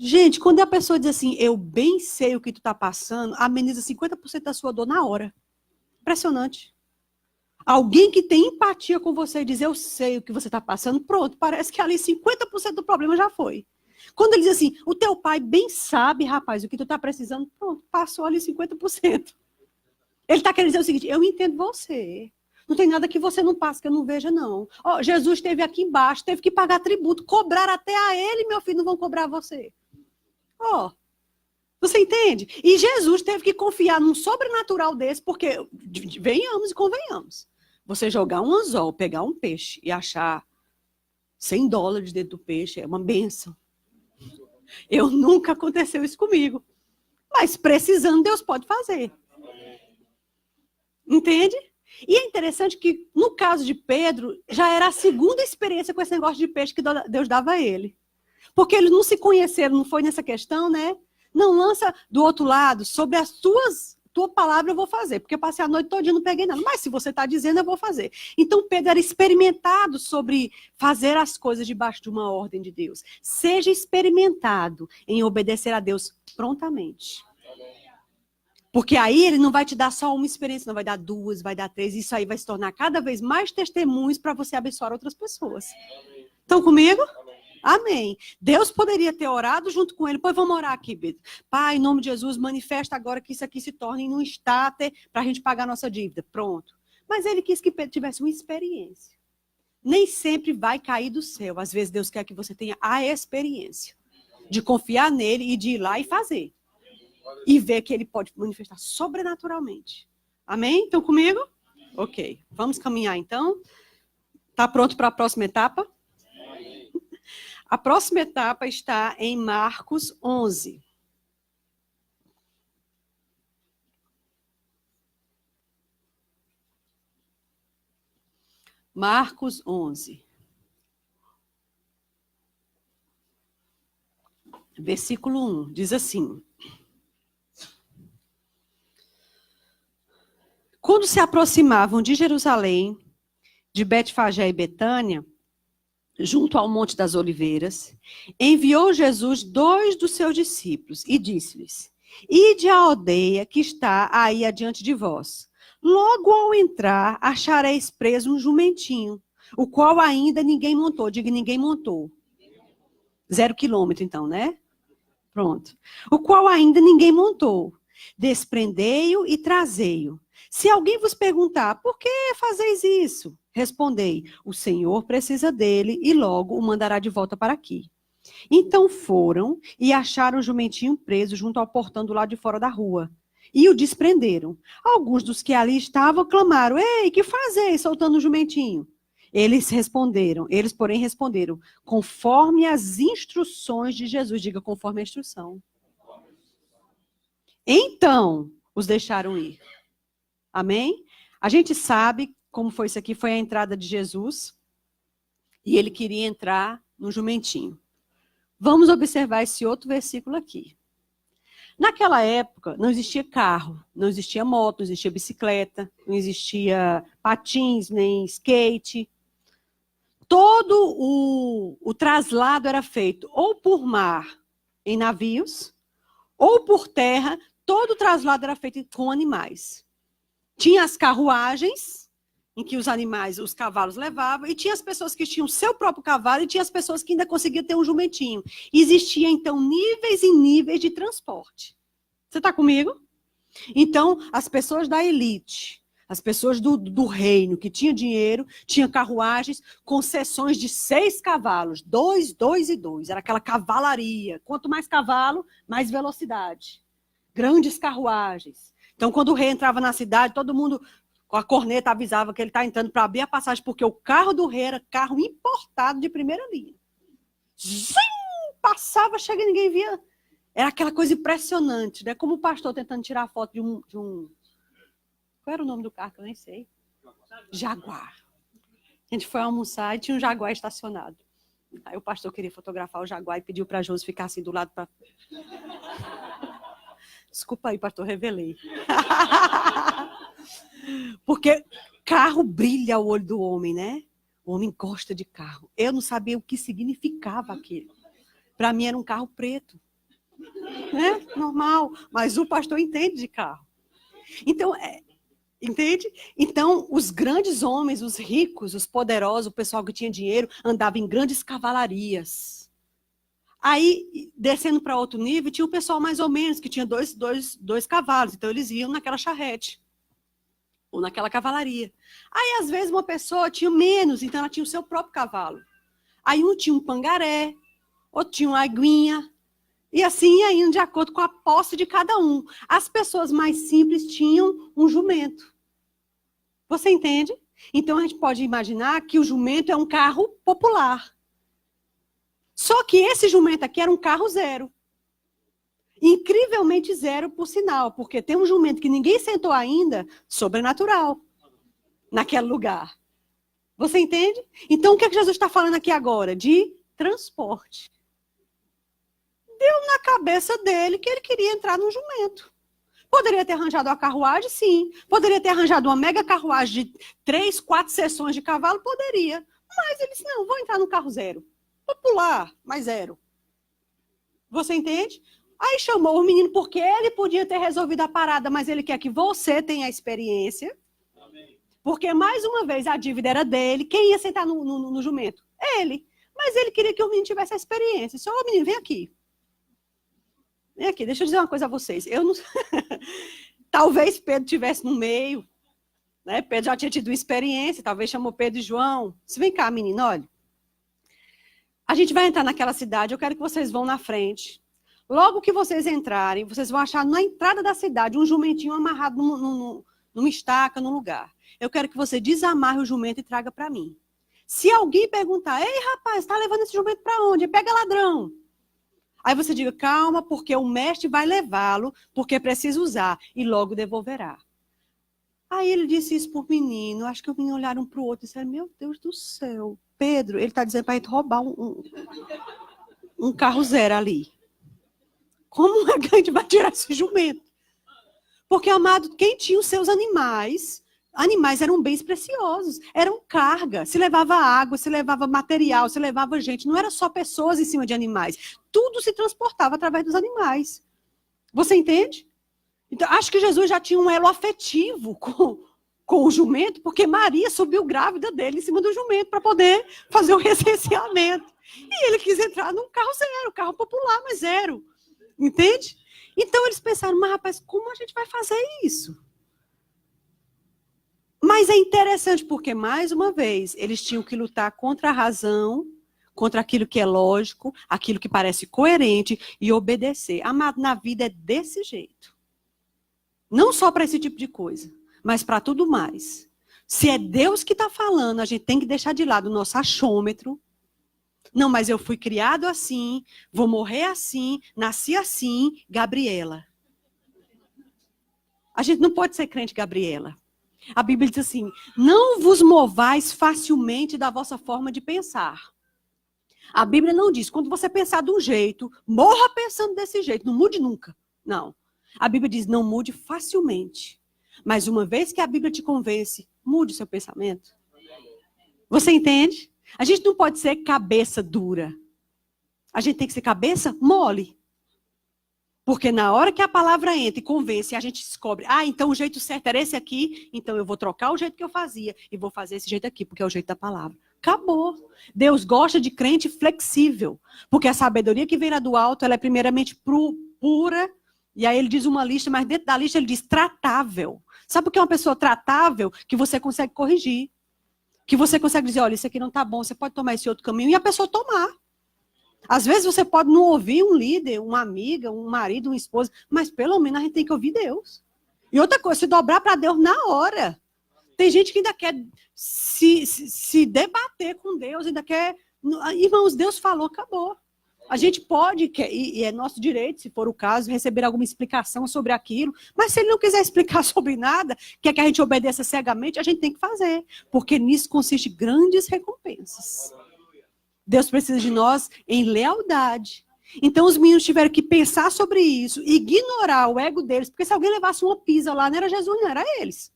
Speaker 2: Gente, quando a pessoa diz assim, eu bem sei o que tu está passando, ameniza 50% da sua dor na hora. Impressionante. Alguém que tem empatia com você e diz, eu sei o que você está passando, pronto, parece que ali 50% do problema já foi. Quando ele diz assim, o teu pai bem sabe, rapaz, o que tu está precisando, pronto, passou ali 50%. Ele está querendo dizer o seguinte, eu entendo você. Não tem nada que você não passe, que eu não veja, não. Jesus esteve aqui embaixo, teve que pagar tributo, cobrar até a ele, meu filho, não vão cobrar você. Você entende? E Jesus teve que confiar num sobrenatural desse, porque, venhamos e convenhamos, você jogar um anzol, pegar um peixe e achar $100 dentro do peixe é uma bênção. Nunca aconteceu isso comigo. Mas precisando, Deus pode fazer. Entende? E é interessante que, no caso de Pedro, já era a segunda experiência com esse negócio de peixe que Deus dava a ele. Porque eles não se conheceram, não foi nessa questão, né? Não lança do outro lado, sobre as tua palavra eu vou fazer, porque eu passei a noite toda e não peguei nada. Mas se você está dizendo, eu vou fazer. Então Pedro era experimentado sobre fazer as coisas debaixo de uma ordem de Deus. Seja experimentado em obedecer a Deus prontamente. Porque aí ele não vai te dar só uma experiência, não vai dar 2, vai dar 3. Isso aí vai se tornar cada vez mais testemunhos para você abençoar outras pessoas. Estão comigo? Amém. Deus poderia ter orado junto com ele. Pois vamos orar aqui, Pedro. Pai, em nome de Jesus, manifesta agora que isso aqui se torne num estáter para a gente pagar a nossa dívida. Pronto. Mas ele quis que Pedro tivesse uma experiência. Nem sempre vai cair do céu. Às vezes Deus quer que você tenha a experiência de confiar nele e de ir lá e fazer. E ver que ele pode manifestar sobrenaturalmente. Amém? Estão comigo? Ok. Vamos caminhar então. Está pronto para a próxima etapa? A próxima etapa está em Marcos 11. Marcos 11. Versículo 1. Diz assim. Quando se aproximavam de Jerusalém, de Betfagé e Betânia, junto ao Monte das Oliveiras, enviou Jesus 2 dos seus discípulos e disse-lhes, ide à aldeia que está aí adiante de vós. Logo ao entrar, achareis preso um jumentinho, o qual ainda ninguém montou. Diga, ninguém montou. 0 quilômetro, então, né? Pronto. O qual ainda ninguém montou. Desprendei-o e trazei-o. Se alguém vos perguntar, por que fazeis isso? Respondei, o Senhor precisa dele e logo o mandará de volta para aqui. Então foram e acharam o jumentinho preso junto ao portão do lado de fora da rua. E o desprenderam. Alguns dos que ali estavam clamaram, ei, que fazeis soltando o jumentinho? Eles, porém, responderam, conforme as instruções de Jesus. Diga, conforme a instrução. Então, os deixaram ir. Amém? A gente sabe como foi isso aqui, foi a entrada de Jesus. E ele queria entrar no jumentinho. Vamos observar esse outro versículo aqui. Naquela época, não existia carro, não existia moto, não existia bicicleta, não existia patins, nem skate. Todo o traslado era feito ou por mar, em navios, ou por terra, todo o traslado era feito com animais. Tinha as carruagens, em que os animais, os cavalos levavam, e tinha as pessoas que tinham seu próprio cavalo, e tinha as pessoas que ainda conseguiam ter um jumentinho. Existia, então, níveis e níveis de transporte. Você está comigo? Então, as pessoas da elite, as pessoas do reino, que tinham dinheiro, tinham carruagens com seções de 6 cavalos, 2, 2 e 2. Era aquela cavalaria. Quanto mais cavalo, mais velocidade. Grandes carruagens. Então, quando o rei entrava na cidade, todo mundo com a corneta avisava que ele está entrando para abrir a passagem, porque o carro do rei era carro importado de primeira linha. Zim! Passava, chega e ninguém via. Era aquela coisa impressionante, né? Como o pastor tentando tirar a foto de um... Qual era o nome do carro que eu nem sei? Jaguar. A gente foi almoçar e tinha um Jaguar estacionado. Aí o pastor queria fotografar o Jaguar e pediu para a Josi ficar assim do lado para... Desculpa aí, pastor, revelei. Porque carro brilha o olho do homem, né? O homem gosta de carro. Eu não sabia o que significava aquilo. Para mim era um carro preto. Né? Normal. Mas o pastor entende de carro. Então, entende? Então, os grandes homens, os ricos, os poderosos, o pessoal que tinha dinheiro, andava em grandes cavalarias. Aí, descendo para outro nível, tinha o pessoal mais ou menos, que tinha dois cavalos. Então, eles iam naquela charrete. Ou naquela cavalaria. Aí, às vezes, uma pessoa tinha menos, então ela tinha o seu próprio cavalo. Aí, um tinha um pangaré, outro tinha uma aguinha, e assim ia indo de acordo com a posse de cada um. As pessoas mais simples tinham um jumento. Você entende? Então, a gente pode imaginar que o jumento é um carro popular. Só que esse jumento aqui era um carro zero. Incrivelmente zero, por sinal, porque tem um jumento que ninguém sentou ainda, sobrenatural, naquele lugar. Você entende? Então, o que é que Jesus está falando aqui agora? De transporte. Deu na cabeça dele que ele queria entrar num jumento. Poderia ter arranjado uma carruagem, sim. Poderia ter arranjado uma mega carruagem de 3, 4 seções de cavalo, poderia. Mas ele disse, não, vou entrar no carro zero. Popular, mas zero. Você entende? Aí chamou o menino porque ele podia ter resolvido a parada, mas ele quer que você tenha a experiência. Amém. Porque, mais uma vez, a dívida era dele. Quem ia sentar no jumento? Ele. Mas ele queria que o menino tivesse a experiência. Só, menino, vem aqui. Vem aqui, deixa eu dizer uma coisa a vocês. Eu não... Talvez Pedro estivesse no meio. Né? Pedro já tinha tido experiência, talvez chamou Pedro e João. Vem cá, menino, olha. A gente vai entrar naquela cidade, eu quero que vocês vão na frente. Logo que vocês entrarem, vocês vão achar na entrada da cidade um jumentinho amarrado numa estaca, num lugar. Eu quero que você desamarre o jumento e traga para mim. Se alguém perguntar, ei, rapaz, está levando esse jumento para onde? Pega ladrão. Aí você diga, calma, porque o mestre vai levá-lo, porque precisa usar, e logo devolverá. Aí ele disse isso para o menino, acho que os meninos olharam para o outro e disseram, meu Deus do céu, Pedro, ele está dizendo para a gente roubar um carro zero ali. Como é que a gente vai tirar esse jumento? Porque, amado, quem tinha os seus animais eram bens preciosos, eram carga, se levava água, se levava material, se levava gente, não era só pessoas em cima de animais, tudo se transportava através dos animais. Você entende? Então, acho que Jesus já tinha um elo afetivo com o jumento, porque Maria subiu grávida dele em cima do jumento para poder fazer o recenseamento. E ele quis entrar num carro zero, carro popular, mas zero. Entende? Então eles pensaram, mas rapaz, como a gente vai fazer isso? Mas é interessante porque, mais uma vez, eles tinham que lutar contra a razão, contra aquilo que é lógico, aquilo que parece coerente e obedecer. Amado, na vida é desse jeito. Não só para esse tipo de coisa, mas para tudo mais. Se é Deus que está falando, a gente tem que deixar de lado o nosso achômetro. Não, mas eu fui criado assim, vou morrer assim, nasci assim, Gabriela. A gente não pode ser crente Gabriela. A Bíblia diz assim, não vos movais facilmente da vossa forma de pensar. A Bíblia não diz, quando você pensar de um jeito, morra pensando desse jeito, não mude nunca. Não. A Bíblia diz, não mude facilmente. Mas uma vez que a Bíblia te convence, mude seu pensamento. Você entende? A gente não pode ser cabeça dura. A gente tem que ser cabeça mole. Porque na hora que a palavra entra e convence, a gente descobre, então o jeito certo era esse aqui, então eu vou trocar o jeito que eu fazia e vou fazer esse jeito aqui, porque é o jeito da palavra. Acabou. Deus gosta de crente flexível. Porque a sabedoria que vem lá do alto, ela é primeiramente pura, e aí ele diz uma lista, mas dentro da lista ele diz tratável. Sabe o que é uma pessoa tratável? Que você consegue corrigir. Que você consegue dizer, olha, isso aqui não está bom, você pode tomar esse outro caminho, e a pessoa tomar. Às vezes você pode não ouvir um líder, uma amiga, um marido, uma esposa, mas pelo menos a gente tem que ouvir Deus. E outra coisa, se dobrar para Deus na hora. Tem gente que ainda quer se debater com Deus, ainda quer... Irmãos, Deus falou, acabou. A gente pode, e é nosso direito, se for o caso, receber alguma explicação sobre aquilo, mas se ele não quiser explicar sobre nada, quer que a gente obedeça cegamente, a gente tem que fazer, porque nisso consiste grandes recompensas. Deus precisa de nós em lealdade. Então os meninos tiveram que pensar sobre isso, ignorar o ego deles, porque se alguém levasse uma pisa lá, não era Jesus, não, era eles.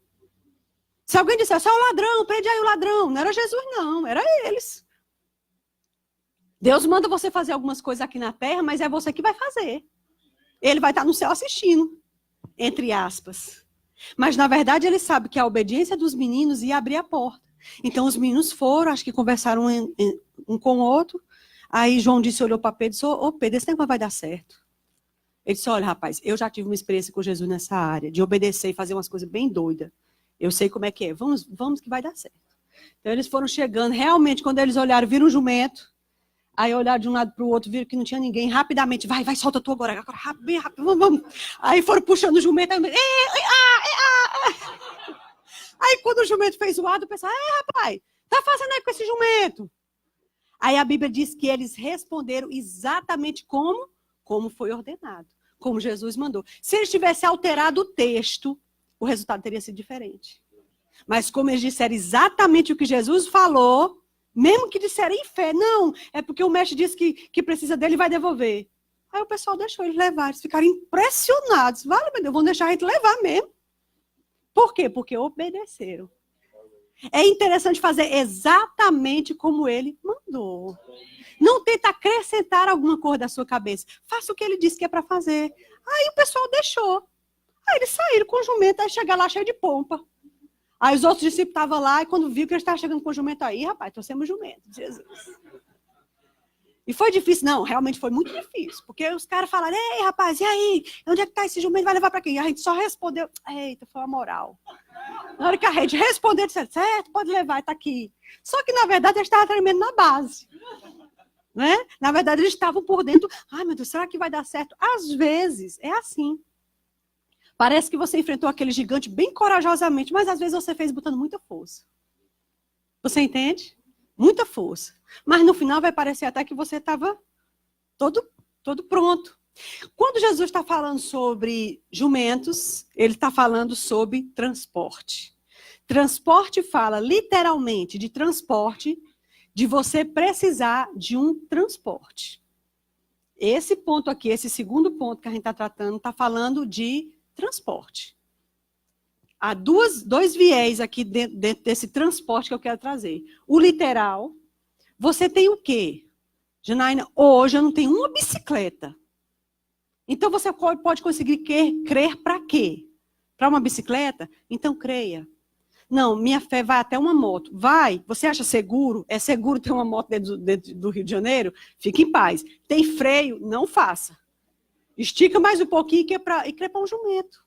Speaker 2: Se alguém dissesse, é o ladrão, prende aí o ladrão, não era Jesus, não, era eles. Deus manda você fazer algumas coisas aqui na terra, mas é você que vai fazer. Ele vai estar no céu assistindo, entre aspas. Mas, na verdade, ele sabe que a obediência dos meninos ia abrir a porta. Então, os meninos foram, acho que conversaram um com o outro. Aí, João disse, olhou para Pedro e disse, ô Pedro, esse negócio vai dar certo. Ele disse, olha, rapaz, eu já tive uma experiência com Jesus nessa área, de obedecer e fazer umas coisas bem doidas. Eu sei como é que é. Vamos que vai dar certo. Então, eles foram chegando. Realmente, quando eles olharam, viram um jumento. Aí olharam de um lado para o outro, viram que não tinha ninguém. Rapidamente, vai, solta tu agora rápido, bem rápido, vamos. Aí foram puxando o jumento. Aí quando o jumento fez o lado, o pessoal, rapaz, tá fazendo aí com esse jumento? Aí a Bíblia diz que eles responderam exatamente como foi ordenado, como Jesus mandou. Se eles tivessem alterado o texto, o resultado teria sido diferente. Mas como eles disseram exatamente o que Jesus falou, mesmo que disserem em fé, não, é porque o mestre disse que precisa dele e vai devolver. Aí o pessoal deixou eles levar, eles ficaram impressionados. Vale, meu Deus, vão deixar a gente levar mesmo. Por quê? Porque obedeceram. É interessante fazer exatamente como ele mandou. Não tenta acrescentar alguma coisa da sua cabeça. Faça o que ele disse que é para fazer. Aí o pessoal deixou. Aí eles saíram com o jumento, aí chegaram lá cheio de pompa. Aí os outros discípulos estavam lá, e quando viram que eles estavam chegando com o jumento aí, rapaz, trouxemos jumento, Jesus. E foi difícil? Não, realmente foi muito difícil. Porque os caras falaram, ei, rapaz, e aí? Onde é que está esse jumento? Vai levar para quem? E a gente só respondeu, eita, foi a moral. Na hora que a gente respondeu, disse, certo, pode levar, está aqui. Só que, na verdade, eles estavam tremendo na base. Né? Na verdade, eles estavam por dentro, ai, meu Deus, será que vai dar certo? Às vezes, é assim. Parece que você enfrentou aquele gigante bem corajosamente, mas às vezes você fez botando muita força. Você entende? Muita força. Mas no final vai parecer até que você estava todo pronto. Quando Jesus está falando sobre jumentos, ele está falando sobre transporte. Transporte fala literalmente de transporte, de você precisar de um transporte. Esse ponto aqui, esse segundo ponto que a gente está tratando, está falando de transporte. Há dois viés aqui dentro desse transporte que eu quero trazer. O literal, você tem o quê? Janaína, hoje eu não tenho uma bicicleta. Então você pode conseguir crer para quê? Para uma bicicleta? Então creia. Não, minha fé vai até uma moto. Vai, você acha seguro? É seguro ter uma moto dentro do Rio de Janeiro? Fique em paz. Tem freio? Não faça. Estica mais um pouquinho e crê para um jumento.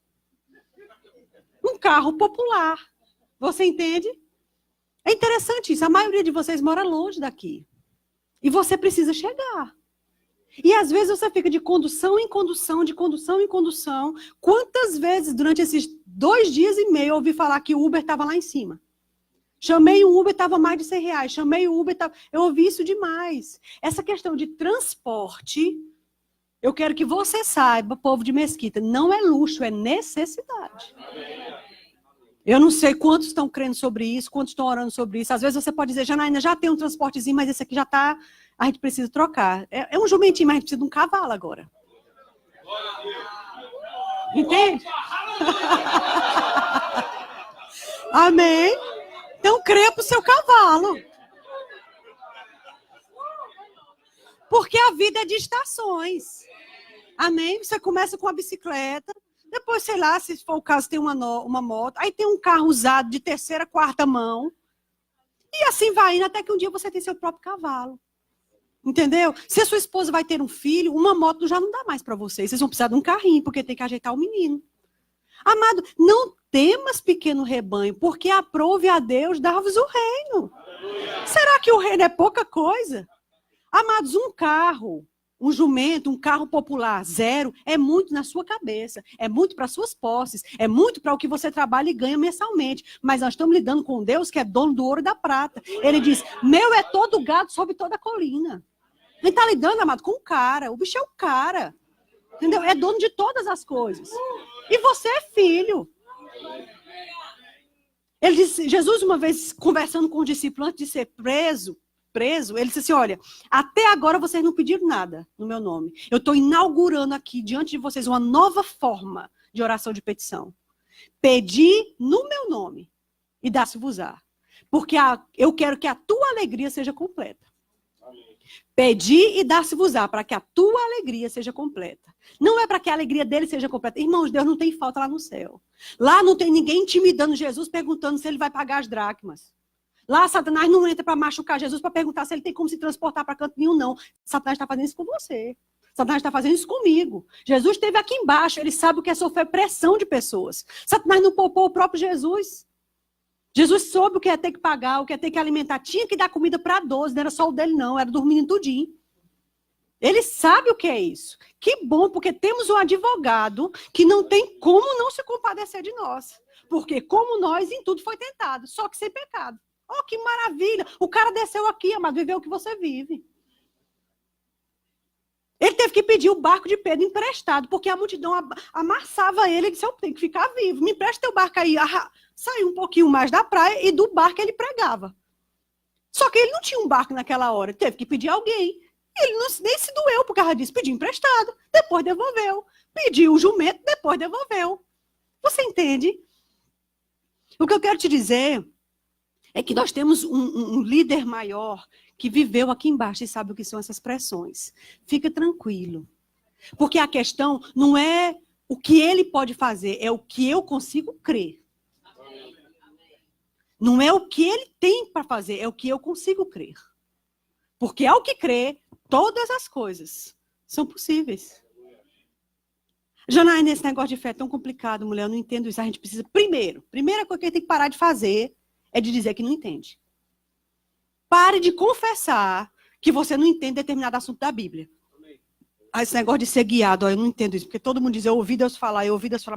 Speaker 2: Um carro popular. Você entende? É interessante isso. A maioria de vocês mora longe daqui. E você precisa chegar. E às vezes você fica de condução em condução, de condução em condução. Quantas vezes durante esses 2 dias e meio eu ouvi falar que o Uber estava lá em cima? Chamei o Uber, estava mais de R$100. Chamei o Uber, eu ouvi isso demais. Essa questão de transporte, eu quero que você saiba, povo de Mesquita, não é luxo, é necessidade. Eu não sei quantos estão crendo sobre isso, quantos estão orando sobre isso. Às vezes você pode dizer, Janaína, já tem um transportezinho, mas esse aqui já está... A gente precisa trocar. É um jumentinho, mas a gente precisa de um cavalo agora. Entende? Amém? Então, creia para o seu cavalo. Porque a vida é de estações. Amém? Você começa com a bicicleta. Depois, sei lá, se for o caso, tem uma moto. Aí tem um carro usado de 3ª, 4ª mão. E assim vai indo até que um dia você tem seu próprio cavalo. Entendeu? Se a sua esposa vai ter um filho, uma moto já não dá mais para vocês. Vocês vão precisar de um carrinho, porque tem que ajeitar o menino. Amado, não temas pequeno rebanho, porque aprove a Deus dar-vos o reino. Será que o reino é pouca coisa? Amados, um carro um jumento, um carro popular, zero, é muito na sua cabeça, é muito para suas posses, é muito para o que você trabalha e ganha mensalmente. Mas nós estamos lidando com Deus que é dono do ouro e da prata. Ele diz, meu é todo gado sob toda a colina. Ele está lidando, amado, com o cara. O bicho é o cara. Entendeu? É dono de todas as coisas. E você é filho. Ele disse, Jesus, uma vez, conversando com o discípulo antes de ser preso, ele disse assim, olha, até agora vocês não pediram nada no meu nome. Eu estou inaugurando aqui, diante de vocês, uma nova forma de oração de petição. Pedi no meu nome e dá-se-vos-á. Porque eu quero que a tua alegria seja completa. Pedi e dá-se-vos-á, para que a tua alegria seja completa. Não é para que a alegria dele seja completa. Irmãos, Deus não tem falta lá no céu. Lá não tem ninguém intimidando Jesus, perguntando se ele vai pagar as dracmas. Lá Satanás não entra para machucar Jesus, para perguntar se ele tem como se transportar para canto nenhum, não. Satanás está fazendo isso com você. Satanás está fazendo isso comigo. Jesus esteve aqui embaixo, ele sabe o que é sofrer pressão de pessoas. Satanás não poupou o próprio Jesus. Jesus soube o que é ter que pagar, o que é ter que alimentar. Tinha que dar comida para 12, não era só o dele não, era dormindo tudinho. Ele sabe o que é isso. Que bom, porque temos um advogado que não tem como não se compadecer de nós. Porque como nós, em tudo foi tentado, só que sem pecado. Oh, que maravilha! O cara desceu aqui, amado, viveu o que você vive. Ele teve que pedir o barco de Pedro emprestado, porque a multidão amassava ele e disse, eu tenho que ficar vivo, me empresta teu barco aí. Saiu um pouquinho mais da praia e do barco ele pregava. Só que ele não tinha um barco naquela hora, teve que pedir alguém. Ele nem se doeu por causa disso, pediu emprestado, depois devolveu. Pediu o jumento, depois devolveu. Você entende? O que eu quero te dizer é que nós temos um líder maior que viveu aqui embaixo e sabe o que são essas pressões. Fica tranquilo. Porque a questão não é o que ele pode fazer, é o que eu consigo crer. Não é o que ele tem para fazer, é o que eu consigo crer. Porque ao que crer, todas as coisas são possíveis. Janaína, nesse negócio de fé é tão complicado, mulher, eu não entendo isso. A gente precisa, primeira coisa que a gente tem que parar de fazer é de dizer que não entende. Pare de confessar que você não entende determinado assunto da Bíblia. Esse negócio de ser guiado, eu não entendo isso, porque todo mundo diz, eu ouvi Deus falar,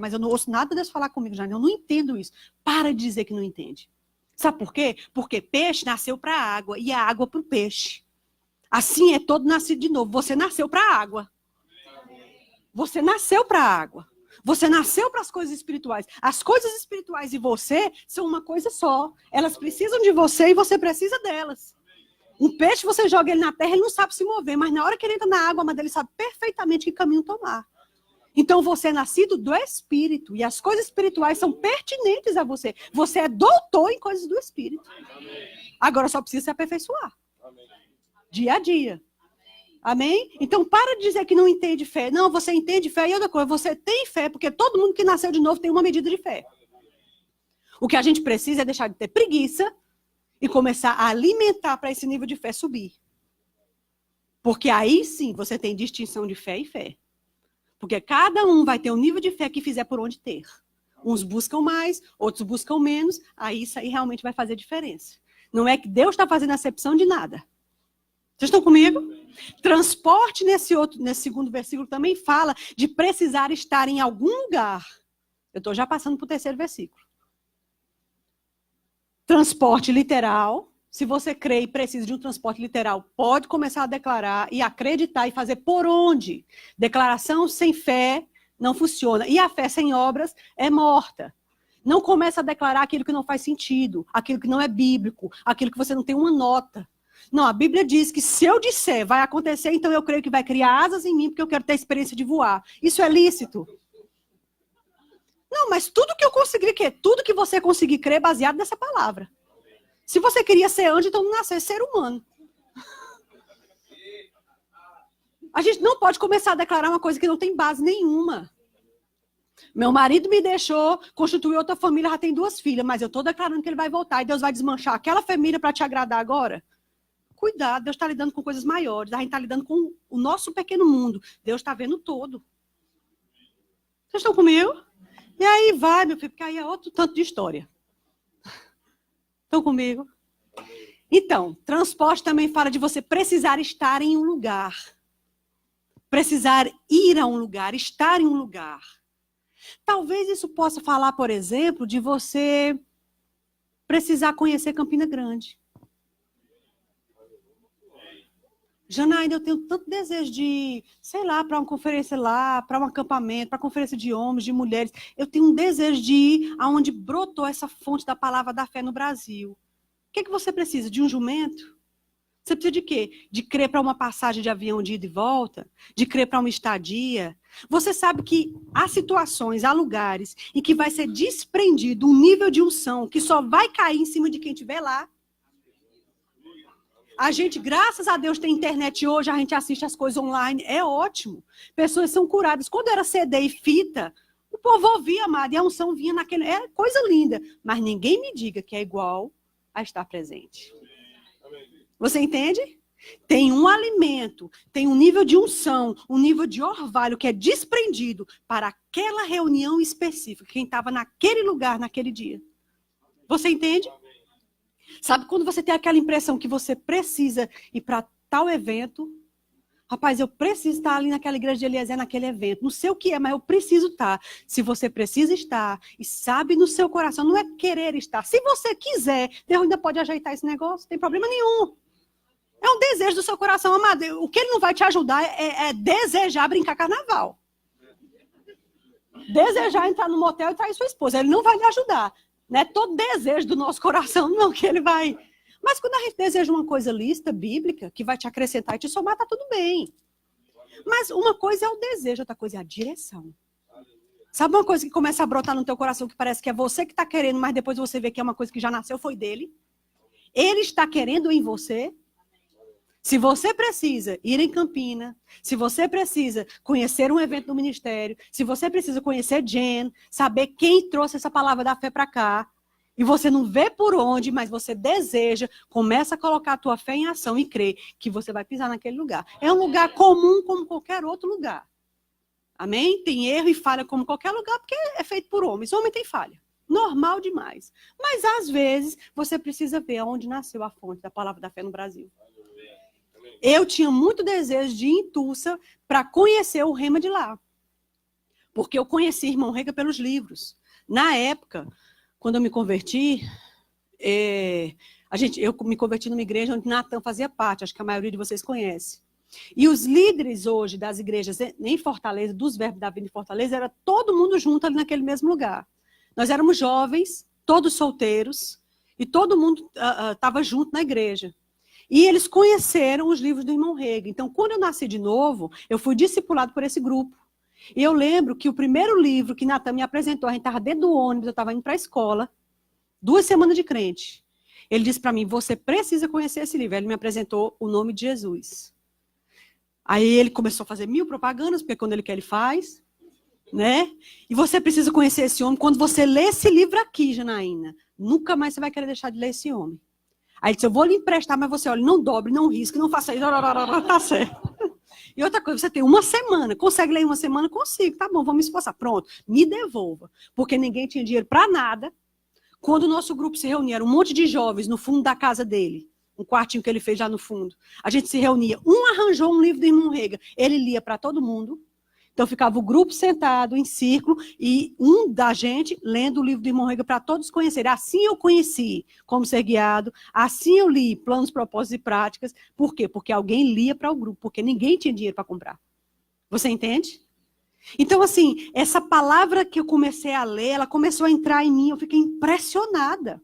Speaker 2: mas eu não ouço nada Deus falar comigo, já. Eu não entendo isso. Para de dizer que não entende. Sabe por quê? Porque peixe nasceu para a água e a água para o peixe. Assim é todo nascido de novo. Você nasceu para a água. Você nasceu para a água. Você nasceu para as coisas espirituais. As coisas espirituais e você são uma coisa só. Elas precisam de você e você precisa delas. Um peixe, você joga ele na terra, ele não sabe se mover, mas na hora que ele entra na água, mas ele sabe perfeitamente que caminho tomar. Então você é nascido do Espírito e as coisas espirituais são pertinentes a você. Você é doutor em coisas do Espírito. Agora só precisa se aperfeiçoar. Dia a dia. Amém? Então, para de dizer que não entende fé. Não, você entende fé e outra coisa, você tem fé, porque todo mundo que nasceu de novo tem uma medida de fé. O que a gente precisa é deixar de ter preguiça e começar a alimentar para esse nível de fé subir. Porque aí sim você tem distinção de fé e fé. Porque cada um vai ter um nível de fé que fizer por onde ter. Uns buscam mais, outros buscam menos, aí isso aí realmente vai fazer diferença. Não é que Deus está fazendo acepção de nada. Vocês estão comigo? Transporte nesse segundo versículo também fala de precisar estar em algum lugar. Eu estou já passando para o terceiro versículo. Transporte literal. Se você crê e precisa de um transporte literal, pode começar a declarar e acreditar e fazer por onde. Declaração sem fé não funciona. E a fé sem obras é morta. Não começa a declarar aquilo que não faz sentido, aquilo que não é bíblico, aquilo que você não tem uma nota. Não, a Bíblia diz que se eu disser vai acontecer, então eu creio que vai criar asas em mim, porque eu quero ter a experiência de voar. Isso é lícito? Não, mas tudo que eu conseguir crer, tudo que você conseguir crer é baseado nessa palavra. Se você queria ser anjo, então não nascer ser humano. A gente não pode começar a declarar uma coisa que não tem base nenhuma. Meu marido me deixou, constituiu outra família, já tem 2 filhas, mas eu estou declarando que ele vai voltar e Deus vai desmanchar aquela família para te agradar agora? Cuidado, Deus está lidando com coisas maiores, a gente está lidando com o nosso pequeno mundo. Deus está vendo todo. Vocês estão comigo? E aí vai, meu filho, porque aí é outro tanto de história. Estão comigo? Então, transporte também fala de você precisar estar em um lugar. precisar ir a um lugar, estar em um lugar. Talvez isso possa falar, por exemplo, de você precisar conhecer Campina Grande. Janaína, eu tenho tanto desejo de ir, sei lá, para uma conferência lá, para um acampamento, para conferência de homens, de mulheres. Eu tenho um desejo de ir aonde brotou essa fonte da palavra da fé no Brasil. O que você precisa? De um jumento? Você precisa de quê? De crer para uma passagem de avião de ida e volta? De crer para uma estadia? Você sabe que há situações, há lugares em que vai ser desprendido um nível de unção que só vai cair em cima de quem estiver lá. A gente, graças a Deus, tem internet hoje, a gente assiste as coisas online, é ótimo. Pessoas são curadas. Quando era CD e fita, o povo ouvia, amado, e a unção vinha naquele... É coisa linda. Mas ninguém me diga que é igual a estar presente. Você entende? Tem um alimento, tem um nível de unção, um nível de orvalho que é desprendido para aquela reunião específica, quem estava naquele lugar, naquele dia. Você entende? Sabe quando você tem aquela impressão que você precisa ir para tal evento? Rapaz, eu preciso estar ali naquela igreja de Eliezer, naquele evento. Não sei o que é, mas eu preciso estar. Se você precisa estar e sabe no seu coração, não é querer estar. Se você quiser, Deus ainda pode ajeitar esse negócio, não tem problema nenhum. É um desejo do seu coração, amado. O que ele não vai te ajudar é desejar brincar carnaval. Desejar entrar no motel e trair sua esposa. Ele não vai lhe ajudar. Não é todo desejo do nosso coração, não, que ele vai... Mas quando a gente deseja uma coisa lícita, bíblica, que vai te acrescentar e te somar, tá tudo bem. Mas uma coisa é o desejo, outra coisa é a direção. Sabe uma coisa que começa a brotar no teu coração, que parece que é você que está querendo, mas depois você vê que é uma coisa que já nasceu, foi dele? Ele está querendo em você? Se você precisa ir em Campina, se você precisa conhecer um evento do ministério, se você precisa conhecer Jen, saber quem trouxe essa palavra da fé para cá, e você não vê por onde, mas você deseja, começa a colocar a tua fé em ação e crer que você vai pisar naquele lugar. É um lugar comum como qualquer outro lugar. Amém? Tem erro e falha como qualquer lugar, porque é feito por homens. Homem tem falha. Normal demais. Mas, às vezes, você precisa ver onde nasceu a fonte da palavra da fé no Brasil. Eu tinha muito desejo de ir em Tulsa para conhecer o rema de lá. Porque eu conheci Irmão Rega pelos livros. Na época, quando eu me converti, eu me converti numa igreja onde Natan fazia parte, acho que a maioria de vocês conhece. E os líderes hoje das igrejas em Fortaleza, dos Verbos da Vida em Fortaleza, era todo mundo junto ali naquele mesmo lugar. Nós éramos jovens, todos solteiros, e todo mundo estava junto na igreja. E eles conheceram os livros do Irmão Rega. Então, quando eu nasci de novo, eu fui discipulado por esse grupo. E eu lembro que o primeiro livro que Natan me apresentou, a gente estava dentro do ônibus, eu estava indo para a escola, 2 semanas de crente. Ele disse para mim, você precisa conhecer esse livro. Ele me apresentou O Nome de Jesus. Aí ele começou a fazer 1000 propagandas, porque quando ele quer, ele faz. Né? E você precisa conhecer esse homem. Quando você lê esse livro aqui, Janaína, nunca mais você vai querer deixar de ler esse homem. Aí ele disse, eu vou lhe emprestar, mas você, olha, não dobre, não risque, não faça isso, tá certo. E outra coisa, você tem 1 semana, consegue ler em 1 semana? Consigo, tá bom, vamos me esforçar. Pronto, me devolva. Porque ninguém tinha dinheiro para nada. Quando o nosso grupo se reunia, era um monte de jovens no fundo da casa dele, um quartinho que ele fez já no fundo. A gente se reunia, arranjou um livro do Irmão Rega, ele lia para todo mundo. Então, ficava o grupo sentado em círculo e um da gente lendo o livro do Irmão Rega para todos conhecerem. Assim eu conheci como ser guiado, assim eu li planos, propósitos e práticas. Por quê? Porque alguém lia para o grupo, porque ninguém tinha dinheiro para comprar. Você entende? Então, assim, essa palavra que eu comecei a ler, ela começou a entrar em mim, eu fiquei impressionada.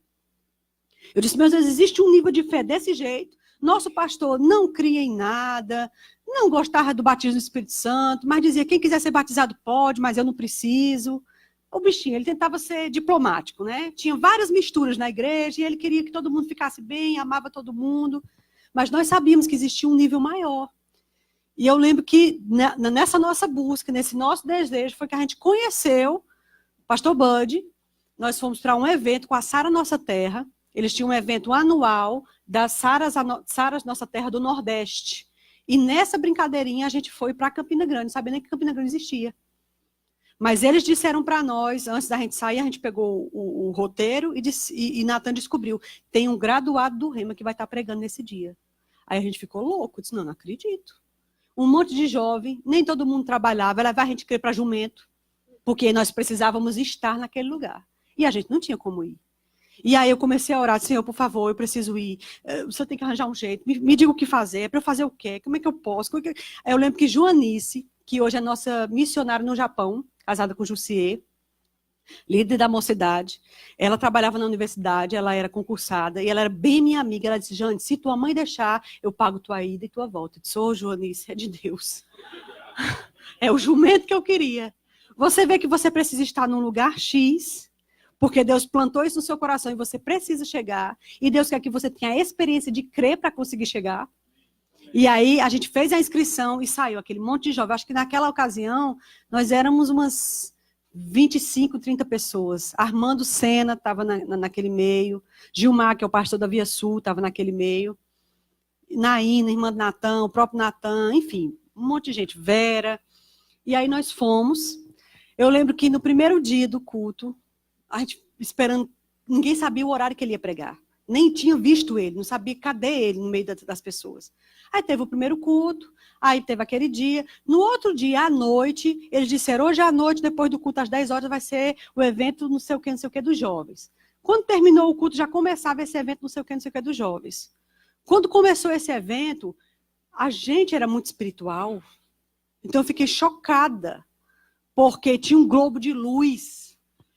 Speaker 2: Eu disse, meu Deus, existe um nível de fé desse jeito. Nosso pastor não cria em nada, não gostava do batismo do Espírito Santo, mas dizia, quem quiser ser batizado pode, mas eu não preciso. O bichinho, ele tentava ser diplomático, né? Tinha várias misturas na igreja e ele queria que todo mundo ficasse bem, amava todo mundo. Mas nós sabíamos que existia um nível maior. E eu lembro que nessa nossa busca, nesse nosso desejo, foi que a gente conheceu o pastor Bud. Nós fomos para um evento com a Sara Nossa Terra. Eles tinham um evento anual das Saras Nossa Terra do Nordeste. E nessa brincadeirinha a gente foi para Campina Grande, sabendo nem que Campina Grande existia. Mas eles disseram para nós, antes da gente sair, a gente pegou o roteiro e Natan descobriu, tem um graduado do Rema que vai estar pregando nesse dia. Aí a gente ficou louco, disse, não acredito. um monte de jovem, nem todo mundo trabalhava, levar a gente para jumento, porque nós precisávamos estar naquele lugar. E a gente não tinha como ir. E aí eu comecei a orar, Senhor, por favor, eu preciso ir. O Senhor tem que arranjar um jeito. Me diga o que fazer, para eu fazer o quê? Como é que eu posso? Aí eu lembro que Joanice, que hoje é nossa missionária no Japão, casada com Jussier, líder da mocidade, ela trabalhava na universidade, ela era concursada, e ela era bem minha amiga. Ela disse, Jane, se tua mãe deixar, eu pago tua ida e tua volta. Eu disse, Joanice, é de Deus. É o jumento que eu queria. Você vê que você precisa estar num lugar X, porque Deus plantou isso no seu coração e você precisa chegar. E Deus quer que você tenha a experiência de crer para conseguir chegar. E aí a gente fez a inscrição e saiu aquele monte de jovens. Acho que naquela ocasião nós éramos umas 25, 30 pessoas. Armando Sena estava naquele meio. Gilmar, que é o pastor da Via Sul, estava naquele meio. Naína, irmã do Natan, o próprio Natan, enfim, um monte de gente. Vera. E aí nós fomos. Eu lembro que no primeiro dia do culto, a gente esperando, ninguém sabia o horário que ele ia pregar. Nem tinha visto ele, não sabia cadê ele no meio das pessoas. Aí teve o primeiro culto, aí teve aquele dia. No outro dia, à noite, eles disseram, hoje à noite, depois do culto, às 10 horas, vai ser o evento não sei o que, dos jovens. Quando terminou o culto, já começava esse evento não sei o que, dos jovens. Quando começou esse evento, a gente era muito espiritual. Então eu fiquei chocada, porque tinha um globo de luz.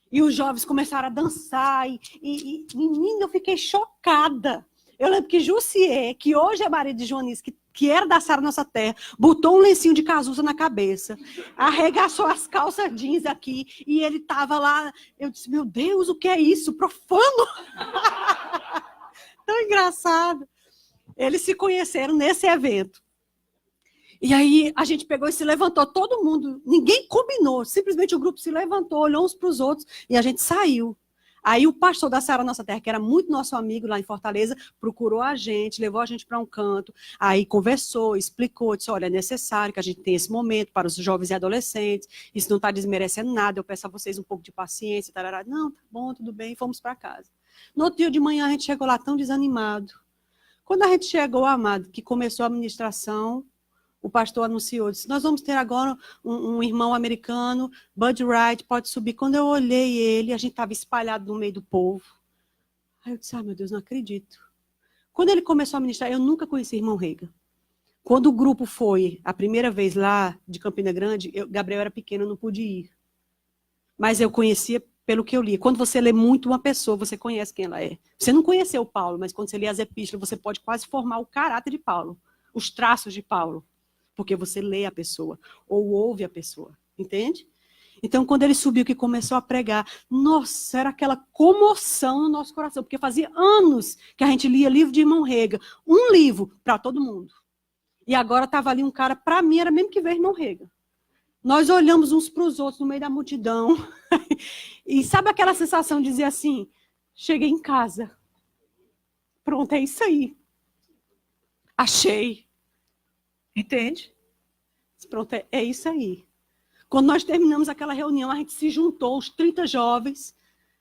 Speaker 2: E os jovens começaram a dançar. Menina, eu fiquei chocada. Eu lembro que Jussier, que hoje é marido de Joanice, que era da Sara Nossa Terra, botou um lencinho de casusa na cabeça, arregaçou as calças jeans aqui, e ele estava lá. Eu disse, meu Deus, o que é isso? Profano! Tão engraçado. Eles se conheceram nesse evento. E aí a gente pegou e se levantou, todo mundo, ninguém combinou, simplesmente o grupo se levantou, olhou uns para os outros e a gente saiu. Aí o pastor da Sara Nossa Terra, que era muito nosso amigo lá em Fortaleza, procurou a gente, levou a gente para um canto, aí conversou, explicou, disse, olha, é necessário que a gente tenha esse momento para os jovens e adolescentes, isso não está desmerecendo nada, eu peço a vocês um pouco de paciência, tarará. Não, tá bom, tudo bem, fomos para casa. No outro dia de manhã a gente chegou lá tão desanimado. Quando a gente chegou, amado, que começou a administração, o pastor anunciou, disse, nós vamos ter agora um irmão americano, Bud Wright, pode subir. Quando eu olhei ele, a gente estava espalhado no meio do povo. Aí eu disse, meu Deus, não acredito. Quando ele começou a ministrar, eu nunca conheci o irmão Rega. Quando o grupo foi a primeira vez lá de Campina Grande, Gabriel era pequeno, eu não pude ir. Mas eu conhecia pelo que eu li. Quando você lê muito uma pessoa, você conhece quem ela é. Você não conheceu Paulo, mas quando você lê as epístolas, você pode quase formar o caráter de Paulo, os traços de Paulo. Porque você lê a pessoa, ou ouve a pessoa, entende? Então, quando ele subiu, que começou a pregar, nossa, era aquela comoção no nosso coração, porque fazia anos que a gente lia livro de irmão Rega, um livro para todo mundo. E agora estava ali um cara, para mim, era mesmo que ver irmão Rega. Nós olhamos uns para os outros no meio da multidão, e sabe aquela sensação de dizer assim, cheguei em casa, pronto, é isso aí, achei. Entende? Pronto, é isso aí. Quando nós terminamos aquela reunião, a gente se juntou, os 30 jovens.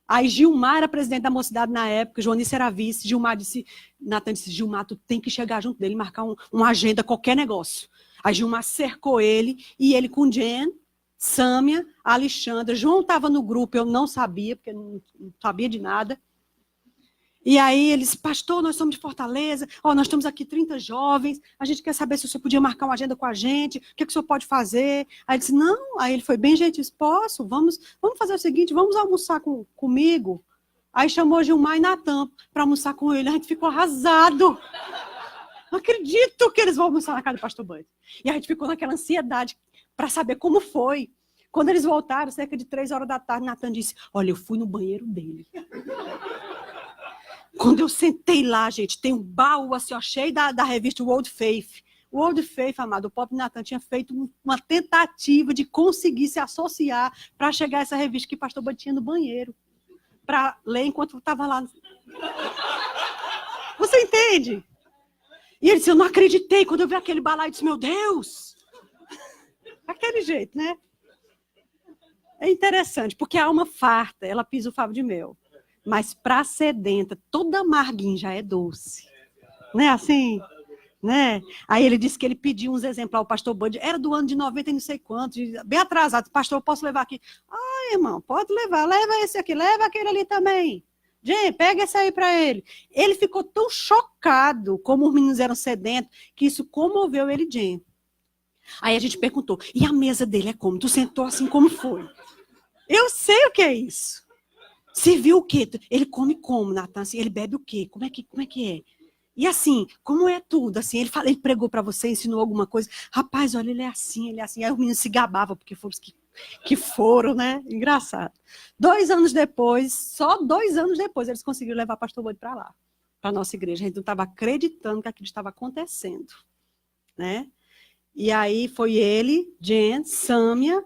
Speaker 2: Aí Gilmar era presidente da mocidade na época, Joanice era vice. Gilmar disse, Natan disse, Gilmar, tu tem que chegar junto dele, marcar uma agenda, qualquer negócio. Aí Gilmar cercou ele, e ele com Jen, Sâmia, Alexandra. João estava no grupo, eu não sabia, porque não sabia de nada. E aí eles, pastor, nós somos de Fortaleza, nós estamos aqui 30 jovens, a gente quer saber se o senhor podia marcar uma agenda com a gente, o que o senhor pode fazer? Aí ele disse, não, aí ele foi bem gentil, posso, vamos fazer o seguinte, vamos almoçar comigo. Aí chamou Gilmar e Natan para almoçar com ele, a gente ficou arrasado. Não acredito que eles vão almoçar na casa do pastor Bud. E a gente ficou naquela ansiedade para saber como foi. Quando eles voltaram, cerca de 3 horas da tarde, Natan disse, olha, eu fui no banheiro dele. Quando eu sentei lá, gente, tem um baú assim, cheio da revista World Faith. World Faith, amado, o pobre Natan tinha feito uma tentativa de conseguir se associar para chegar a essa revista que o pastor Bud tinha no banheiro. Para ler enquanto estava lá. Você entende? E ele disse, eu não acreditei. Quando eu vi aquele balaio, eu disse, meu Deus. Aquele jeito, né? É interessante, porque a alma farta, ela pisa o favo de mel. Mas para sedenta, toda amarguinha já é doce. Não é assim? Né? Aí ele disse que ele pediu uns exemplares ao pastor Bud, era do ano de 90 e não sei quanto, bem atrasado. Pastor, eu posso levar aqui? Ah, irmão, pode levar, leva esse aqui, leva aquele ali também. Gente, pega esse aí para ele. Ele ficou tão chocado, como os meninos eram sedentos, que isso comoveu ele, Jen. Aí a gente perguntou, e a mesa dele é como? Tu sentou assim, como foi? Eu sei o que é isso. Você viu o quê? Ele come como, Natan? Assim, ele bebe o quê? Como é que é? E assim, como é tudo? Assim, ele pregou para você, ensinou alguma coisa. Rapaz, olha, ele é assim, ele é assim. Aí os meninos se gabavam, porque foram os que foram, né? Engraçado. 2 anos depois, só 2 anos depois, eles conseguiram levar o pastor Bode para lá, para a nossa igreja. A gente não estava acreditando que aquilo estava acontecendo, né? E aí foi ele, Jen, Sâmia,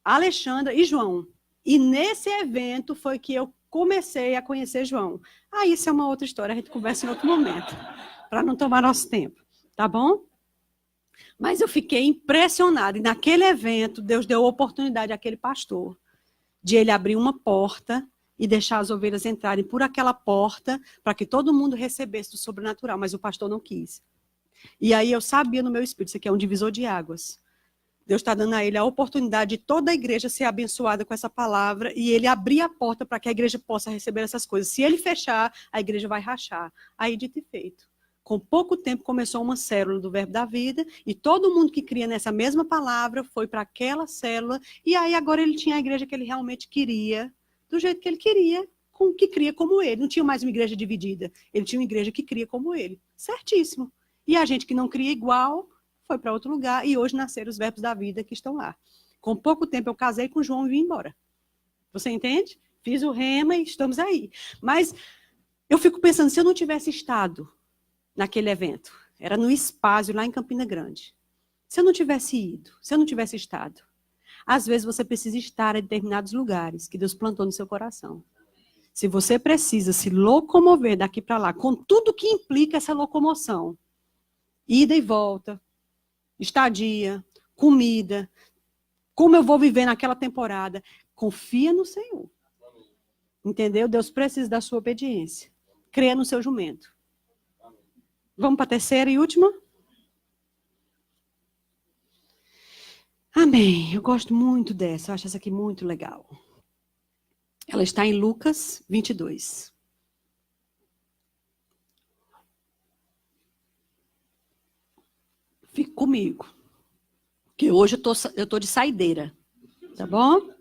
Speaker 2: Alexandra e João. E nesse evento foi que eu comecei a conhecer João. Ah, isso é uma outra história, a gente conversa em outro momento, para não tomar nosso tempo, tá bom? Mas eu fiquei impressionada. E naquele evento, Deus deu oportunidade àquele pastor de ele abrir uma porta e deixar as ovelhas entrarem por aquela porta para que todo mundo recebesse do sobrenatural, mas o pastor não quis. E aí eu sabia no meu espírito, isso aqui é um divisor de águas. Deus está dando a ele a oportunidade de toda a igreja ser abençoada com essa palavra e ele abrir a porta para que a igreja possa receber essas coisas. Se ele fechar, a igreja vai rachar. Aí, dito e feito. Com pouco tempo, começou uma célula do Verbo da Vida e todo mundo que cria nessa mesma palavra foi para aquela célula. E aí, agora ele tinha a igreja que ele realmente queria, do jeito que ele queria, que cria como ele. Não tinha mais uma igreja dividida. Ele tinha uma igreja que cria como ele. Certíssimo. E a gente que não cria igual foi para outro lugar e hoje nasceram os verbos da vida que estão lá. Com pouco tempo eu casei com o João e vim embora. Você entende? Fiz o rema e estamos aí. Mas eu fico pensando, se eu não tivesse estado naquele evento, era no Espásio, lá em Campina Grande. Se eu não tivesse ido, se eu não tivesse estado, às vezes você precisa estar em determinados lugares que Deus plantou no seu coração. Se você precisa se locomover daqui para lá, com tudo que implica essa locomoção, ida e volta, estadia, comida, como eu vou viver naquela temporada. Confia no Senhor. Entendeu? Deus precisa da sua obediência. Creia no seu jumento. Vamos para a terceira e última? Amém. Eu gosto muito dessa. Eu acho essa aqui muito legal. Ela está em Lucas 22. Fique comigo. Que hoje eu tô de saideira. Tá bom?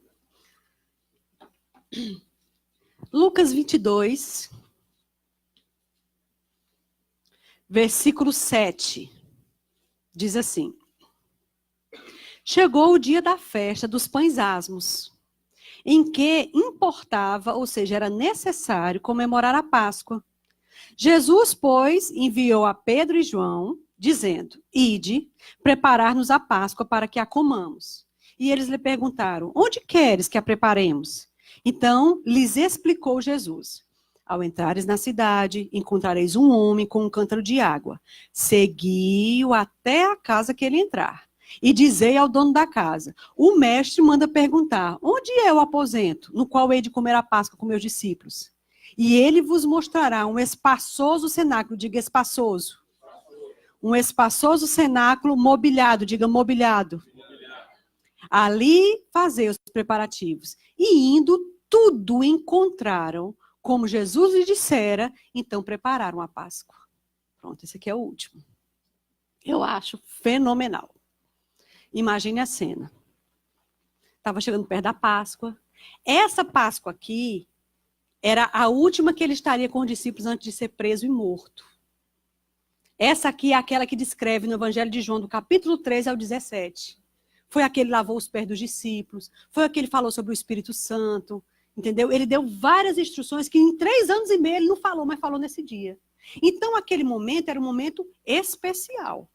Speaker 2: Lucas 22, versículo 7. Diz assim: Chegou o dia da festa dos pães asmos, em que importava, ou seja, era necessário comemorar a Páscoa. Jesus, pois, enviou a Pedro e João, dizendo: Ide, preparar-nos a Páscoa para que a comamos. E eles lhe perguntaram: Onde queres que a preparemos? Então lhes explicou Jesus: Ao entrares na cidade, encontrareis um homem com um cântaro de água. Segui-o até a casa que ele entrar. E dizei ao dono da casa: O mestre manda perguntar: Onde é o aposento no qual hei de comer a Páscoa com meus discípulos? E ele vos mostrará um espaçoso cenáculo, diga espaçoso. Um espaçoso cenáculo mobiliado, diga mobiliado. Ali fazei os preparativos. E indo, tudo encontraram, como Jesus lhe dissera, então prepararam a Páscoa. Pronto, esse aqui é o último. Eu acho fenomenal. Imagine a cena. Estava chegando perto da Páscoa. Essa Páscoa aqui era a última que ele estaria com os discípulos antes de ser preso e morto. Essa aqui é aquela que descreve no Evangelho de João, do capítulo 13 ao 17. Foi aquele que lavou os pés dos discípulos, foi aquele que falou sobre o Espírito Santo, entendeu? Ele deu várias instruções que em 3 anos e meio ele não falou, mas falou nesse dia. Então, aquele momento era um momento especial.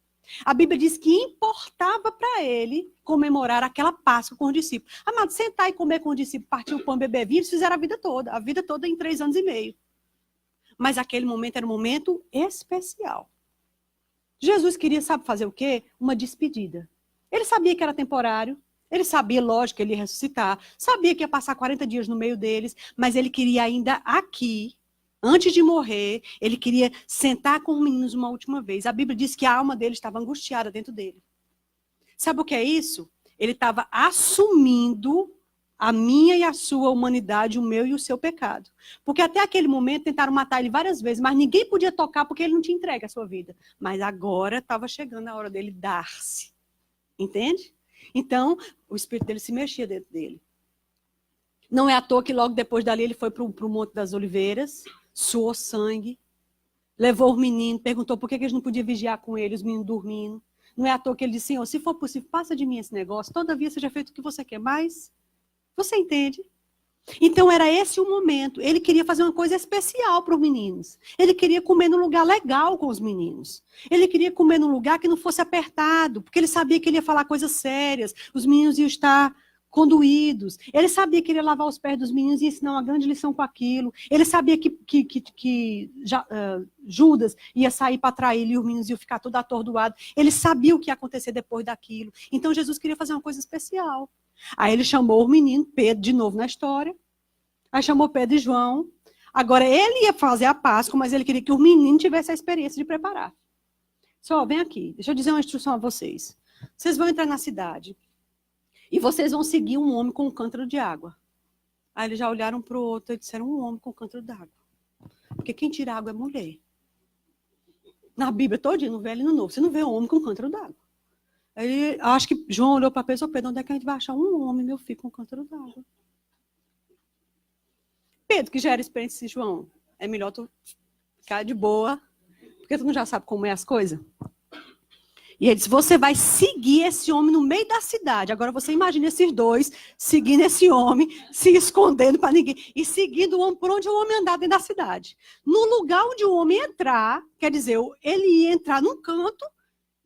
Speaker 2: A Bíblia diz que importava para ele comemorar aquela Páscoa com os discípulos. Amado, sentar e comer com os discípulos, partir o pão, beber vinho, eles fizeram a vida toda em 3 anos e meio. Mas aquele momento era um momento especial. Jesus queria, sabe fazer o quê? Uma despedida. Ele sabia que era temporário, ele sabia, lógico, que ele ia ressuscitar, sabia que ia passar 40 dias no meio deles, mas ele queria ainda aqui Antes de morrer, ele queria sentar com os meninos uma última vez. A Bíblia diz que a alma dele estava angustiada dentro dele. Sabe o que é isso? Ele estava assumindo a minha e a sua humanidade, o meu e o seu pecado. Porque até aquele momento tentaram matar ele várias vezes, mas ninguém podia tocar porque ele não tinha entregue a sua vida. Mas agora estava chegando a hora dele dar-se. Entende? Então, o espírito dele se mexia dentro dele. Não é à toa que logo depois dali ele foi para o Monte das Oliveiras, suou sangue, levou os meninos, perguntou por que eles não podiam vigiar com ele, os meninos dormindo. Não é à toa que ele disse, Senhor, se for possível, passa de mim esse negócio, todavia seja feito o que você quer, mas você entende? Então era esse o momento. Ele queria fazer uma coisa especial para os meninos. Ele queria comer num lugar legal com os meninos. Ele queria comer num lugar que não fosse apertado, porque ele sabia que ele ia falar coisas sérias, os meninos iam estar conduídos. Ele sabia que ele ia lavar os pés dos meninos e ensinar uma grande lição com aquilo. Ele sabia que Judas ia sair para traí-lo e os meninos iam ficar todo atordoados. Ele sabia o que ia acontecer depois daquilo. Então Jesus queria fazer uma coisa especial. Aí ele chamou o menino, Pedro, de novo na história. Aí chamou Pedro e João. Agora ele ia fazer a Páscoa, mas ele queria que os meninos tivessem a experiência de preparar. Só, vem aqui, deixa eu dizer uma instrução a vocês. Vocês vão entrar na cidade e vocês vão seguir um homem com um cântaro de água. Aí eles já olharam para o outro e disseram, um homem com um cântaro d'água. Porque quem tira água é mulher. Na Bíblia todinha, no Velho e no Novo, você não vê um homem com um cântaro d'água. Aí, acho que João olhou para Pedro e Pedro, onde é que a gente vai achar um homem, meu filho, com um cântaro d'água? Pedro, que já era experiência de João, é melhor tu ficar de boa, porque tu não já sabe como é as coisas. E ele disse, você vai seguir esse homem no meio da cidade. Agora você imagina esses dois seguindo esse homem, se escondendo para ninguém, e seguindo o homem por onde o homem andava dentro da cidade. No lugar onde o homem entrar, quer dizer, ele ia entrar num canto,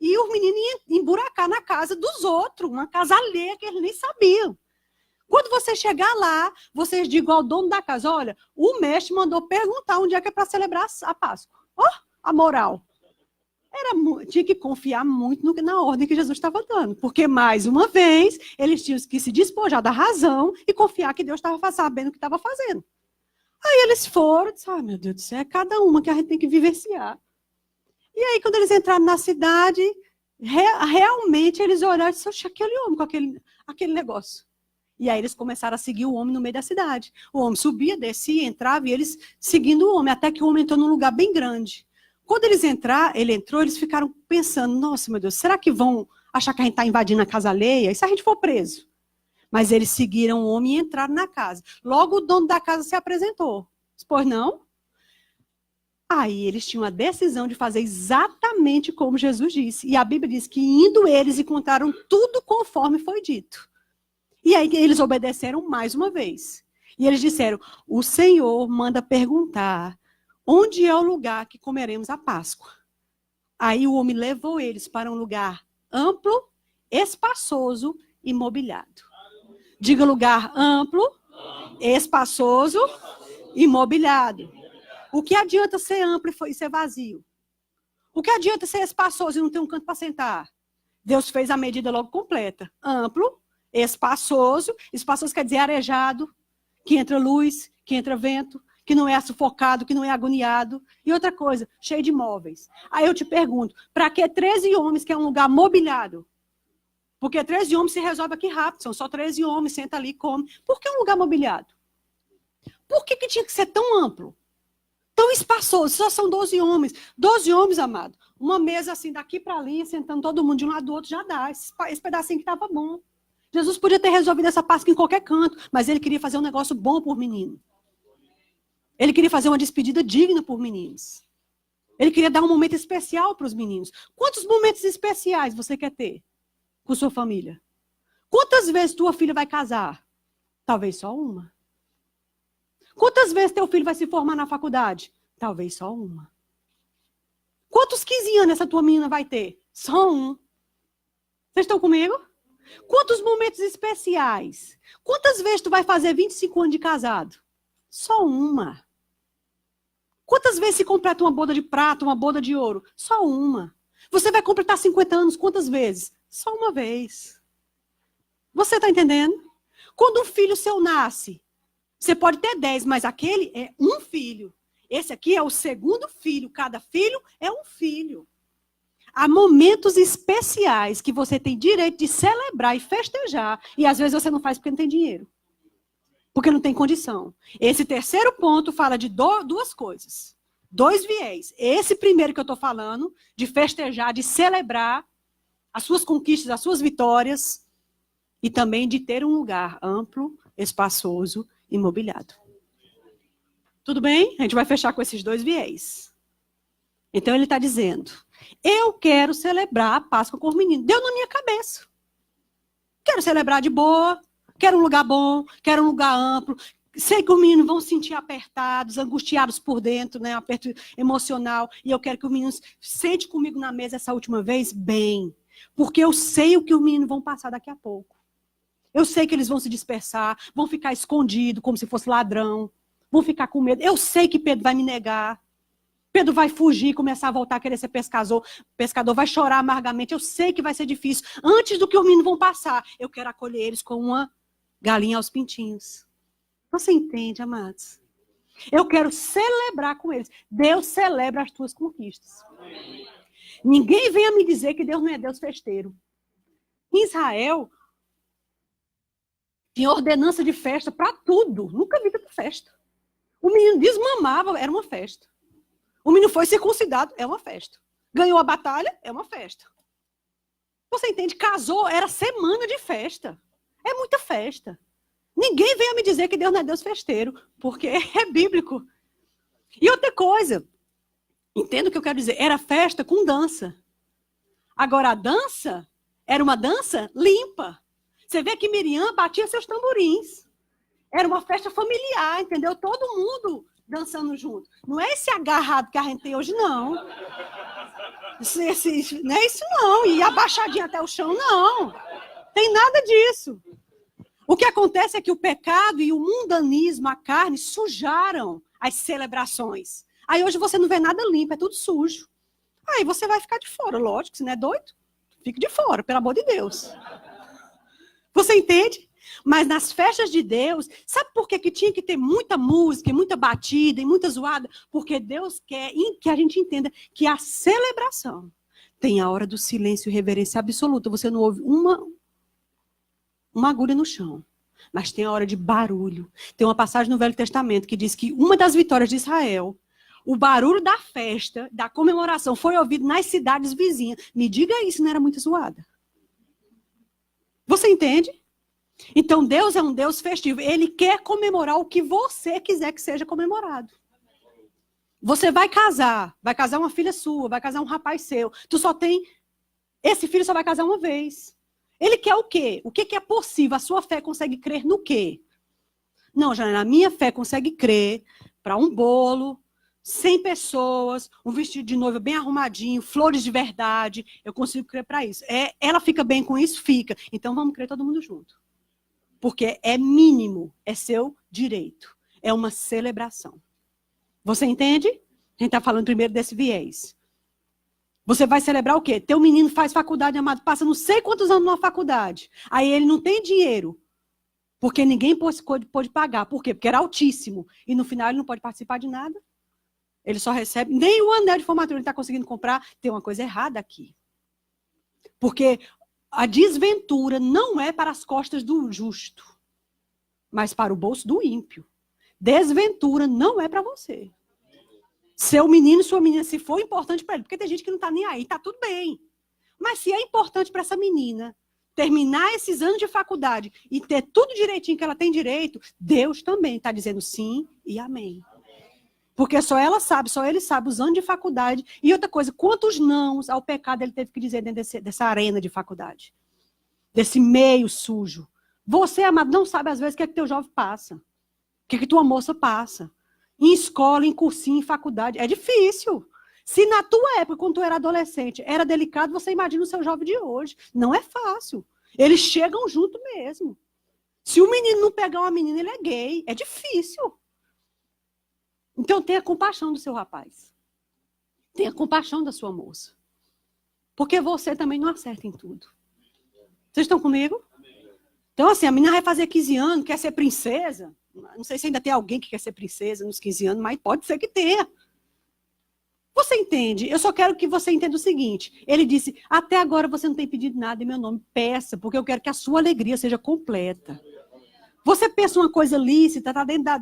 Speaker 2: e os meninos iam emburacar na casa dos outros, uma casa alheia que eles nem sabiam. Quando você chegar lá, vocês digam ao dono da casa, olha, o mestre mandou perguntar onde é que é para celebrar a Páscoa. Ó, a moral. Tinha que confiar muito na ordem que Jesus estava dando. Porque, mais uma vez, eles tinham que se despojar da razão e confiar que Deus estava sabendo o que estava fazendo. Aí eles foram e disseram, meu Deus do céu, é cada uma que a gente tem que vivenciar. E aí, quando eles entraram na cidade, realmente eles olharam e disseram, aquele homem com aquele negócio. E aí eles começaram a seguir o homem no meio da cidade. O homem subia, descia, entrava, e eles seguindo o homem, até que o homem entrou num lugar bem grande. Quando ele entrou, eles ficaram pensando, nossa, meu Deus, será que vão achar que a gente está invadindo a casa alheia? E se a gente for preso? Mas eles seguiram o homem e entraram na casa. Logo o dono da casa se apresentou. Pois não? Aí eles tinham a decisão de fazer exatamente como Jesus disse. E a Bíblia diz que indo eles e contaram tudo conforme foi dito. E aí eles obedeceram mais uma vez. E eles disseram, o Senhor manda perguntar, onde é o lugar que comeremos a Páscoa? Aí o homem levou eles para um lugar amplo, espaçoso e mobiliado. Diga lugar amplo, espaçoso e mobiliado. O que adianta ser amplo e ser vazio? O que adianta ser espaçoso e não ter um canto para sentar? Deus fez a medida logo completa. Amplo, espaçoso quer dizer arejado, que entra luz, que entra vento, que não é sufocado, que não é agoniado. E outra coisa, cheio de móveis. Aí eu te pergunto, para que 13 homens que é um lugar mobiliado? Porque 13 homens se resolve aqui rápido, são só 13 homens, senta ali e come. Por que um lugar mobiliado? Por que tinha que ser tão amplo? Tão espaçoso, só são 12 homens. 12 homens, amado. Uma mesa assim, daqui para ali, sentando todo mundo de um lado do outro, já dá. Esse pedacinho que estava bom. Jesus podia ter resolvido essa Páscoa em qualquer canto, mas ele queria fazer um negócio bom por menino. Ele queria fazer uma despedida digna por meninos. Ele queria dar um momento especial para os meninos. Quantos momentos especiais você quer ter com sua família? Quantas vezes tua filha vai casar? Talvez só uma. Quantas vezes teu filho vai se formar na faculdade? Talvez só uma. Quantos 15 anos essa tua menina vai ter? Só um. Vocês estão comigo? Quantos momentos especiais? Quantas vezes tu vai fazer 25 anos de casado? Só uma. Quantas vezes se completa uma boda de prata, uma boda de ouro? Só uma. Você vai completar 50 anos quantas vezes? Só uma vez. Você está entendendo? Quando um filho seu nasce, você pode ter 10, mas aquele é um filho.
Speaker 3: Esse aqui é o segundo filho. Cada filho é um filho. Há momentos especiais que você tem direito de celebrar e festejar. E às vezes você não faz porque não tem dinheiro. Porque não tem condição. Esse terceiro ponto fala de duas coisas. 2 viés. Esse primeiro que eu estou falando, de festejar, de celebrar as suas conquistas, as suas vitórias. E também de ter um lugar amplo, espaçoso e mobiliado. Tudo bem? A gente vai fechar com esses 2 viés. Então ele está dizendo, eu quero celebrar a Páscoa com os meninos. Deu na minha cabeça. Quero celebrar de boa, quero um lugar bom, quero um lugar amplo. Sei que os meninos vão se sentir apertados, angustiados por dentro, né? Um aperto emocional. E eu quero que os meninos sentem comigo na mesa essa última vez bem. Porque eu sei o que os meninos vão passar daqui a pouco. Eu sei que eles vão se dispersar, vão ficar escondidos como se fosse ladrão. Vão ficar com medo. Eu sei que Pedro vai me negar. Pedro vai fugir, começar a voltar a querer ser pescador. Pescador vai chorar amargamente. Eu sei que vai ser difícil. Antes do que os meninos vão passar, eu quero acolher eles com uma galinha aos pintinhos. Você entende, amados? Eu quero celebrar com eles. Deus celebra as tuas conquistas. Ninguém venha me dizer que Deus não é Deus festeiro. Em Israel, tinha ordenança de festa para tudo. Nunca vi tanta festa. O menino desmamava, era uma festa. O menino foi circuncidado, é uma festa. Ganhou a batalha, é uma festa. Você entende? Casou, era semana de festa. É muita festa. Ninguém venha me dizer que Deus não é Deus festeiro, porque é bíblico. E outra coisa, entendo o que eu quero dizer, era festa com dança. Agora a dança era uma dança limpa. Você vê que Miriam batia seus tamborins. Era uma festa familiar, entendeu? Todo mundo dançando junto. Não é esse agarrado que a gente tem hoje, não. Não é isso, não. E abaixadinha até o chão, não. Tem nada disso. O que acontece é que o pecado e o mundanismo, a carne, sujaram as celebrações. Aí hoje você não vê nada limpo, é tudo sujo. Aí você vai ficar de fora, lógico, se não é doido, fique de fora, pelo amor de Deus. Você entende? Mas nas festas de Deus, sabe por que tinha que ter muita música, e muita batida e muita zoada? Porque Deus quer que a gente entenda que a celebração tem a hora do silêncio e reverência absoluta. Você não ouve uma agulha no chão, mas tem a hora de barulho. Tem uma passagem no Velho Testamento que diz que uma das vitórias de Israel, o barulho da festa, da comemoração, foi ouvido nas cidades vizinhas. Me diga aí se não era muito zoada. Você entende? Então Deus é um Deus festivo. Ele quer comemorar o que você quiser que seja comemorado. Você vai casar uma filha sua, vai casar um rapaz seu. Esse filho só vai casar uma vez. Ele quer o quê? O que é possível? A sua fé consegue crer no quê? Não, Janela, a minha fé consegue crer para um bolo, 100 pessoas, um vestido de noiva bem arrumadinho, flores de verdade. Eu consigo crer para isso. Ela fica bem com isso? Fica. Então vamos crer todo mundo junto. Porque é mínimo, é seu direito. É uma celebração. Você entende? A gente está falando primeiro desse viés. Você vai celebrar o quê? Teu menino faz faculdade, amado, passa não sei quantos anos numa faculdade. Aí ele não tem dinheiro. Porque ninguém pôde pagar. Por quê? Porque era altíssimo. E no final ele não pode participar de nada. Ele só recebe, nem o anel de formatura ele está conseguindo comprar. Tem uma coisa errada aqui. Porque a desventura não é para as costas do justo, mas para o bolso do ímpio. Desventura não é para você. Seu menino e sua menina, se for importante para ele, porque tem gente que não está nem aí, está tudo bem. Mas se é importante para essa menina terminar esses anos de faculdade e ter tudo direitinho que ela tem direito, Deus também está dizendo sim e amém. Porque só ela sabe, só ele sabe os anos de faculdade. E outra coisa, quantos nãos ao pecado ele teve que dizer dentro dessa arena de faculdade? Desse meio sujo. Você, amado, não sabe às vezes o que é que teu jovem passa. O que é que tua moça passa. Em escola, em cursinho, em faculdade. É difícil. Se na tua época, quando tu era adolescente, era delicado, você imagina o seu jovem de hoje. Não é fácil. Eles chegam junto mesmo. Se o menino não pegar uma menina, ele é gay. É difícil. Então tenha compaixão do seu rapaz. Tenha compaixão da sua moça. Porque você também não acerta em tudo. Vocês estão comigo? Então assim, a menina vai fazer 15 anos, quer ser princesa. Não sei se ainda tem alguém que quer ser princesa nos 15 anos, mas pode ser que tenha. Você entende? Eu só quero que você entenda o seguinte. Ele disse, até agora você não tem pedido nada em meu nome. Peça, porque eu quero que a sua alegria seja completa. Você pensa uma coisa lícita, está dentro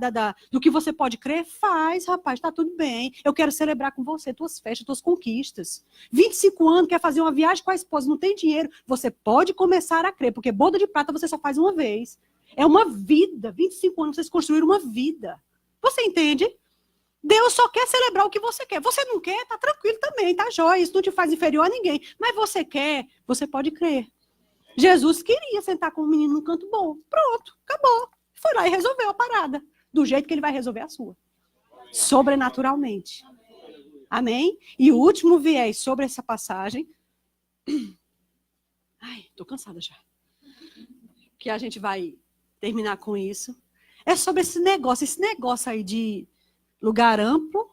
Speaker 3: do que você pode crer? Faz, rapaz, está tudo bem. Eu quero celebrar com você tuas festas, tuas conquistas. 25 anos, quer fazer uma viagem com a esposa, não tem dinheiro. Você pode começar a crer, porque boda de prata você só faz uma vez. É uma vida. 25 anos, vocês construíram uma vida. Você entende? Deus só quer celebrar o que você quer. Você não quer, tá tranquilo também, tá jóia. Isso não te faz inferior a ninguém. Mas você quer, você pode crer. Jesus queria sentar com o menino num canto bom. Pronto, acabou. Foi lá e resolveu a parada. Do jeito que ele vai resolver a sua. Sobrenaturalmente. Amém? E o último viés sobre essa passagem. Ai, tô cansada já. Que a gente vai terminar com isso. É sobre esse negócio aí de lugar amplo,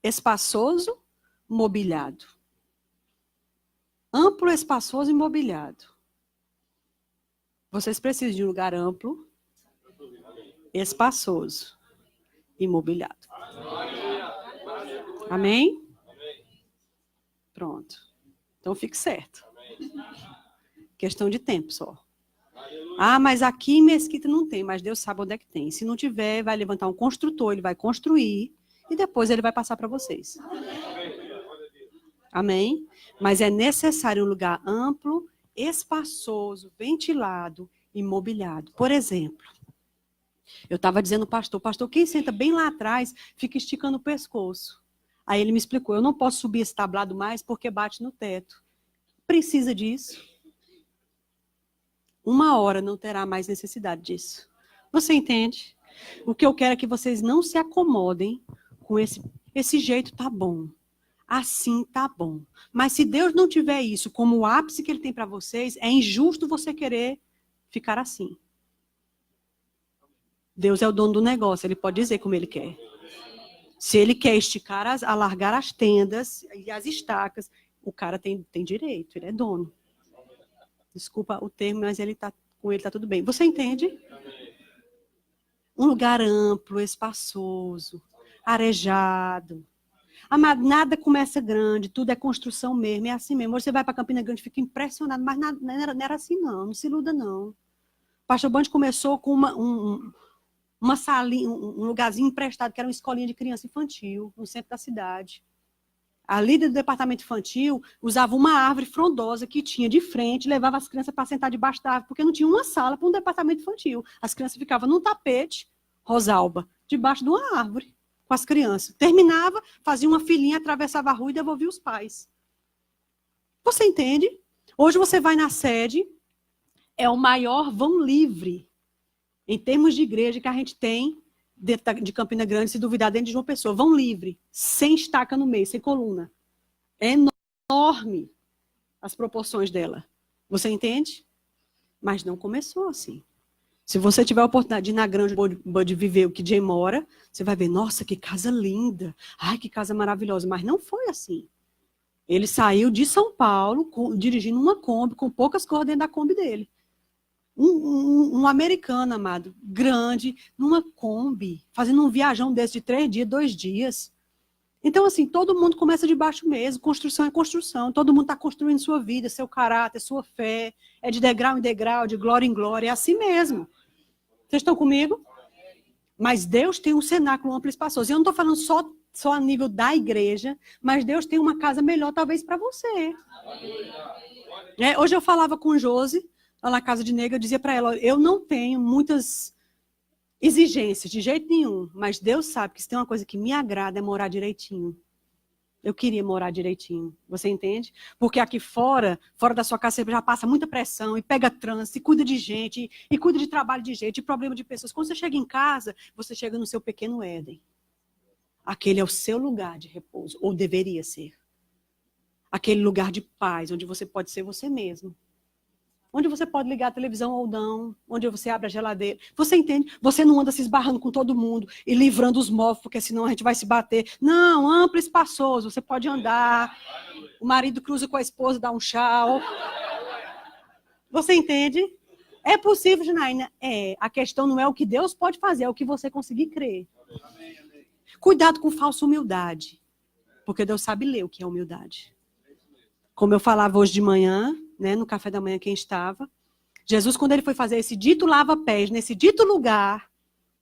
Speaker 3: espaçoso, mobiliado. Amplo, espaçoso e mobiliado. Vocês precisam de um lugar amplo, espaçoso e mobiliado. Amém? Pronto. Então fique certo. Questão de tempo só. Ah, mas aqui em Mesquita não tem, mas Deus sabe onde é que tem. Se não tiver, vai levantar um construtor, ele vai construir e depois ele vai passar para vocês. Amém? Mas é necessário um lugar amplo, espaçoso, ventilado e mobiliado. Por exemplo, eu estava dizendo ao pastor, quem senta bem lá atrás fica esticando o pescoço. Aí ele me explicou, eu não posso subir esse tablado mais porque bate no teto. Precisa disso? 1 hora não terá mais necessidade disso. Você entende? O que eu quero é que vocês não se acomodem com esse jeito tá bom. Assim tá bom. Mas se Deus não tiver isso como o ápice que ele tem para vocês, é injusto você querer ficar assim. Deus é o dono do negócio, ele pode dizer como ele quer. Se ele quer alargar as tendas e as estacas, o cara tem direito, ele é dono. Desculpa o termo, mas com ele tá tudo bem. Você entende? Um lugar amplo, espaçoso, arejado. Amado, nada começa grande, tudo é construção mesmo, é assim mesmo. Hoje você vai para Campina Grande e fica impressionado, mas não era assim não se iluda não. O Pastor Band começou com uma salinha, um lugarzinho emprestado, que era uma escolinha de criança infantil, no centro da cidade. A líder do departamento infantil usava uma árvore frondosa que tinha de frente, levava as crianças para sentar debaixo da árvore, porque não tinha uma sala para um departamento infantil. As crianças ficavam num tapete, Rosalba, debaixo de uma árvore, com as crianças. Terminava, fazia uma filinha, atravessava a rua e devolvia os pais. Você entende? Hoje você vai na sede, é o maior vão livre, em termos de igreja, que a gente tem dentro de Campina Grande, se duvidar, dentro de João Pessoa. Vão livre, sem estaca no meio, sem coluna. É enorme as proporções dela. Você entende? Mas não começou assim. Se você tiver a oportunidade de ir na Grande Bud viver o que Jay mora, você vai ver, nossa, que casa linda. Ai, que casa maravilhosa. Mas não foi assim. Ele saiu de São Paulo, dirigindo uma Kombi, com poucas coisas dentro da Kombi dele. Um americano, amado, grande, numa Kombi, fazendo um viajão desse de 3 dias, 2 dias. Então, assim, todo mundo começa de baixo mesmo, construção é construção, todo mundo está construindo sua vida, seu caráter, sua fé, é de degrau em degrau, de glória em glória, é assim mesmo. Vocês estão comigo? Mas Deus tem um cenáculo amplo e espaçoso. E eu não estou falando só a nível da igreja, mas Deus tem uma casa melhor, talvez, para você. Hoje eu falava com Josi, lá na casa de Nega, eu dizia para ela, eu não tenho muitas exigências, de jeito nenhum, mas Deus sabe que se tem uma coisa que me agrada é morar direitinho. Eu queria morar direitinho, você entende? Porque aqui fora da sua casa, você já passa muita pressão, e pega trânsito, e cuida de gente, e cuida de trabalho de gente, e problema de pessoas. Quando você chega em casa, você chega no seu pequeno Éden. Aquele é o seu lugar de repouso, ou deveria ser. Aquele lugar de paz, onde você pode ser você mesmo. Onde você pode ligar a televisão ou não, onde você abre a geladeira. Você entende? Você não anda se esbarrando com todo mundo e livrando os móveis, porque senão a gente vai se bater. Não, amplo e espaçoso, você pode andar. O marido cruza com a esposa, dá um tchau. Você entende? É possível, Janaína? É. A questão não é o que Deus pode fazer, é o que você conseguir crer. Cuidado com falsa humildade. Porque Deus sabe ler o que é humildade. Como eu falava hoje de manhã, né, no café da manhã quem estava, Jesus, quando ele foi fazer esse dito lava-pés, nesse dito lugar,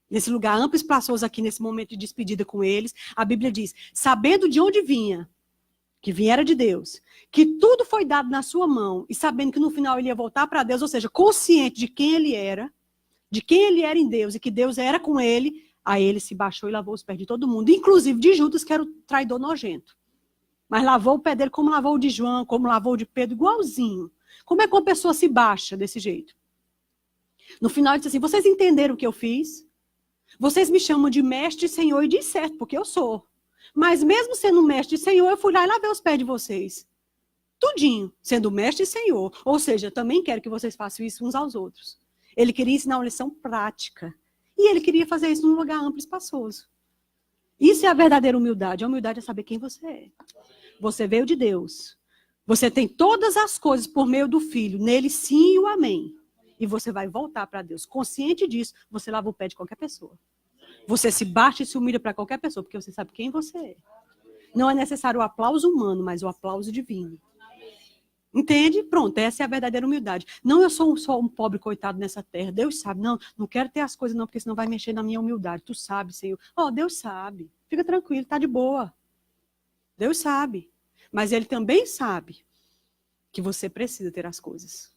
Speaker 3: nesse lugar amplo e espaçoso aqui, nesse momento de despedida com eles, a Bíblia diz, sabendo de onde vinha, que viera de Deus, que tudo foi dado na sua mão, e sabendo que no final ele ia voltar para Deus, ou seja, consciente de quem ele era em Deus, e que Deus era com ele, aí ele se baixou e lavou os pés de todo mundo, inclusive de Judas, que era o traidor nojento. Mas lavou o pé dele como lavou o de João, como lavou o de Pedro, igualzinho. Como é que uma pessoa se baixa desse jeito? No final ele disse assim, vocês entenderam o que eu fiz? Vocês me chamam de mestre, senhor e de certo, porque eu sou. Mas mesmo sendo mestre e senhor, eu fui lá e lavei os pés de vocês. Tudinho, sendo mestre e senhor. Ou seja, também quero que vocês façam isso uns aos outros. Ele queria ensinar uma lição prática. E ele queria fazer isso num lugar amplo e espaçoso. Isso é a verdadeira humildade. A humildade é saber quem você é. Você veio de Deus. Você tem todas as coisas por meio do Filho. Nele sim e o amém. E você vai voltar para Deus. Consciente disso, você lava o pé de qualquer pessoa. Você se baixa e se humilha para qualquer pessoa, porque você sabe quem você é. Não é necessário o aplauso humano, mas o aplauso divino. Entende? Pronto, essa é a verdadeira humildade. Não, eu sou só um pobre coitado nessa terra. Deus sabe. Não, não quero ter as coisas não, porque senão vai mexer na minha humildade. Tu sabe, Senhor. Deus sabe. Fica tranquilo, tá de boa. Deus sabe. Mas Ele também sabe que você precisa ter as coisas.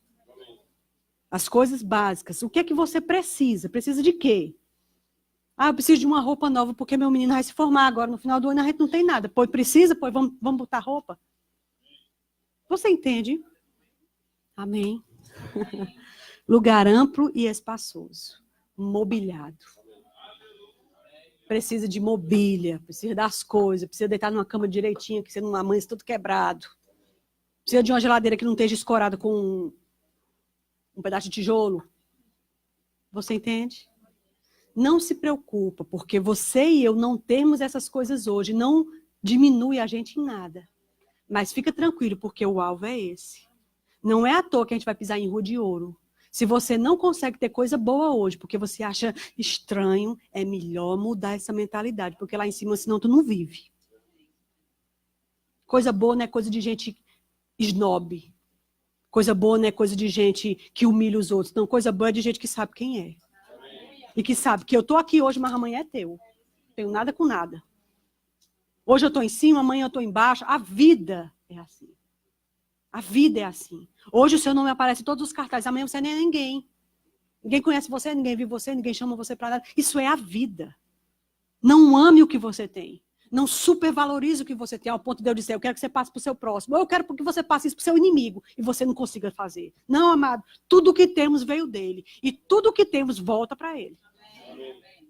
Speaker 3: As coisas básicas. O que é que você precisa? Precisa de quê? Eu preciso de uma roupa nova, porque meu menino vai se formar agora. No final do ano a gente não tem nada. Pois precisa, pois vamos botar roupa. Você entende? Amém. Lugar amplo e espaçoso. Mobiliado. Precisa de mobília, precisa das coisas, precisa deitar numa cama direitinha, que você não amanhece tudo quebrado. Precisa de uma geladeira que não esteja escorada com um pedaço de tijolo. Você entende? Não se preocupa, porque você e eu não temos essas coisas hoje, não diminui a gente em nada. Mas fica tranquilo, porque o alvo é esse. Não é à toa que a gente vai pisar em rua de ouro. Se você não consegue ter coisa boa hoje, porque você acha estranho, é melhor mudar essa mentalidade, porque lá em cima, senão tu não vive. Coisa boa não é coisa de gente snob. Coisa boa não é coisa de gente que humilha os outros. Não, coisa boa é de gente que sabe quem é. E que sabe que eu estou aqui hoje, mas amanhã é teu. Não tenho nada com nada. Hoje eu estou em cima, amanhã eu estou embaixo. A vida é assim. A vida é assim. Hoje o seu nome aparece em todos os cartazes, amanhã você nem é ninguém. Ninguém conhece você, ninguém viu você, ninguém chama você para nada. Isso é a vida. Não ame o que você tem. Não supervalorize o que você tem ao ponto de eu dizer, eu quero que você passe para o seu próximo. Ou eu quero que você passe isso para o seu inimigo e você não consiga fazer. Não, amado. Tudo o que temos veio dele. E tudo o que temos volta para ele.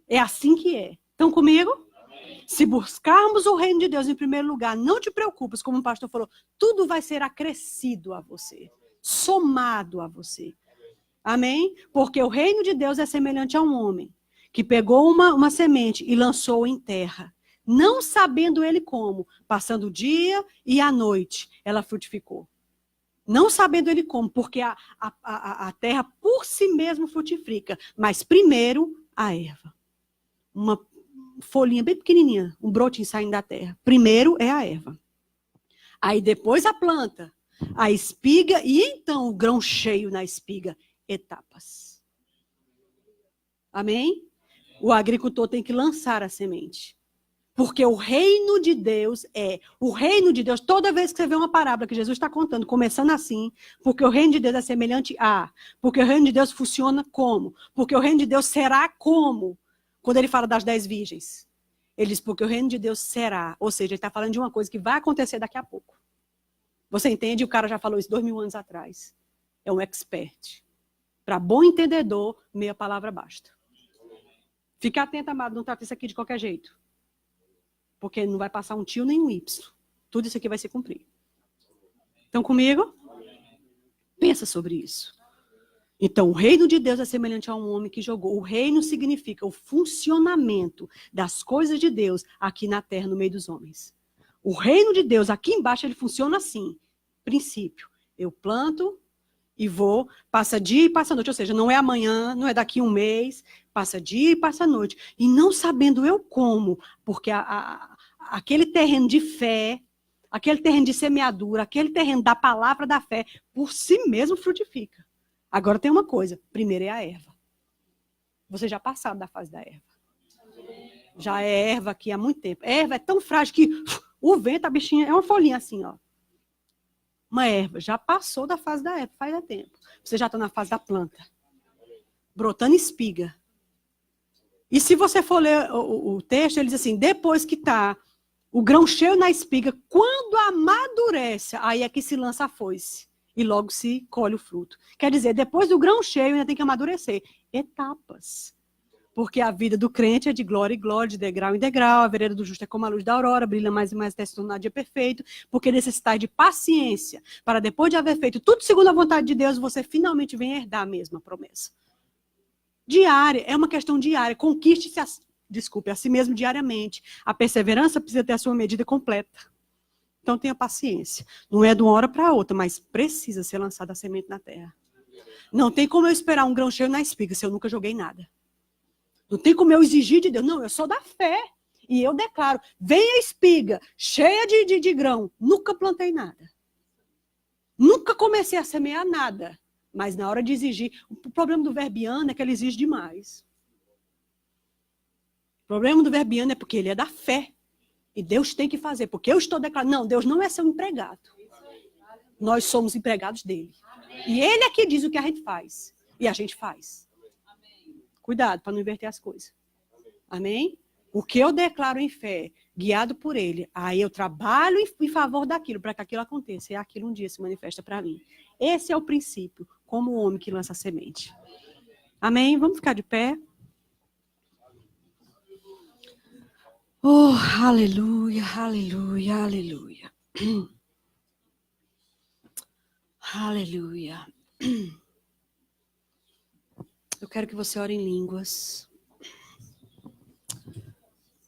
Speaker 3: É assim que é. Estão comigo? Se buscarmos o reino de Deus em primeiro lugar, não te preocupes, como o pastor falou, tudo vai ser acrescido a você, somado a você. Amém? Porque o reino de Deus é semelhante a um homem que pegou uma semente e lançou em terra, não sabendo ele como, passando o dia e a noite, ela frutificou. Não sabendo ele como, porque a terra por si mesma frutifica, mas primeiro a erva. Uma folhinha bem pequenininha, um brotinho saindo da terra. Primeiro é a erva. Aí depois a planta, a espiga e então o grão cheio na espiga. Etapas. Amém? O agricultor tem que lançar a semente. Porque o reino de Deus toda vez que você vê uma parábola que Jesus está contando, começando assim, porque o reino de Deus é semelhante a, porque o reino de Deus funciona como, porque o reino de Deus será como. Quando ele fala das 10 virgens, ele diz, porque o reino de Deus será. Ou seja, ele está falando de uma coisa que vai acontecer daqui a pouco. Você entende? O cara já falou isso 2000 anos atrás. É um expert. Para bom entendedor, meia palavra basta. Fica atento, amado, não trata isso aqui de qualquer jeito. Porque não vai passar um tio nem um Y. Tudo isso aqui vai se cumprir. Estão comigo? Pensa sobre isso. Então, o reino de Deus é semelhante a um homem que jogou. O reino significa o funcionamento das coisas de Deus aqui na terra, no meio dos homens. O reino de Deus, aqui embaixo, ele funciona assim. Princípio. Eu planto, E vou, passa dia e passa noite. Ou seja, não é amanhã, não é daqui um mês, passa dia e passa noite. E não sabendo eu como, porque aquele terreno de fé, aquele terreno de semeadura, aquele terreno da palavra da fé, por si mesmo frutifica. Agora tem uma coisa, primeiro é a erva. Você já passaram da fase da erva. Já é erva aqui há muito tempo. A erva é tão frágil que o vento, a bichinha, é uma folhinha assim, ó. Uma erva, já passou da fase da erva, faz tempo. Você já está na fase da planta. Brotando espiga. E se você for ler o texto, ele diz assim, depois que está o grão cheio na espiga, quando amadurece, aí é que se lança a foice. E logo se colhe o fruto. Quer dizer, depois do grão cheio, ainda tem que amadurecer. Etapas. Porque a vida do crente é de glória em glória, de degrau em degrau. A vereda do justo é como a luz da aurora, brilha mais e mais até se tornar dia perfeito. Porque necessitar de paciência, para depois de haver feito tudo segundo a vontade de Deus, você finalmente vem herdar a mesma promessa. Diária, é uma questão diária. Conquiste-se a si mesmo diariamente. A perseverança precisa ter a sua medida completa. Então tenha paciência. Não é de uma hora para outra, mas precisa ser lançada a semente na terra. Não tem como eu esperar um grão cheio na espiga se eu nunca joguei nada. Não tem como eu exigir de Deus. Não, eu sou da fé. E eu declaro, vem a espiga, cheia de grão. Nunca plantei nada. Nunca comecei a semear nada. Mas na hora de exigir, o problema do verbiano é que ele exige demais. O problema do verbiano é porque ele é da fé. E Deus tem que fazer, porque eu estou declarando. Não, Deus não é seu empregado. Nós somos empregados dele. E ele é que diz o que a gente faz. E a gente faz. Cuidado para não inverter as coisas. Amém? O que eu declaro em fé, guiado por ele, aí eu trabalho em favor daquilo, para que aquilo aconteça. E aquilo um dia se manifesta para mim. Esse é o princípio, como o homem que lança a semente. Amém? Vamos ficar de pé. Oh, aleluia, aleluia, aleluia. Aleluia. Eu quero que você ore em línguas.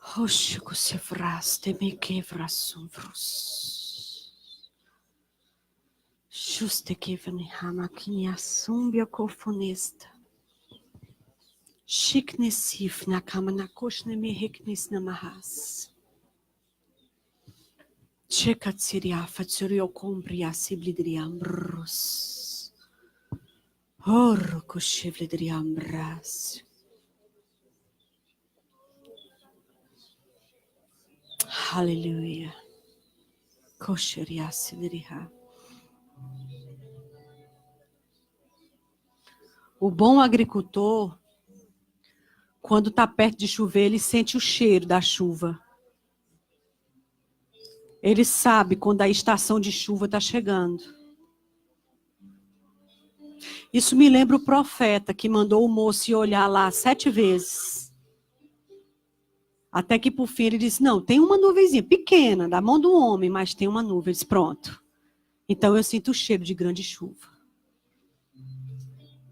Speaker 3: Roxo se fraste me quebrasum vrus. Juste que vem hamaquinha sumbia cofonesta. Shiknesif na kama na koshne me heknis na mahas. Chekatsiria fatsurio compria siblidriam brus. Orco chivlidriam bras. Aleluia. Kosheria sidriha. O bom agricultor, quando está perto de chover, ele sente o cheiro da chuva. Ele sabe quando a estação de chuva está chegando. Isso me lembra o profeta que mandou o moço ir olhar lá 7 vezes. Até que por fim ele disse, não, tem uma nuvenzinha pequena, da mão do homem, mas tem uma nuvem. Ele disse, pronto. Então eu sinto o cheiro de grande chuva.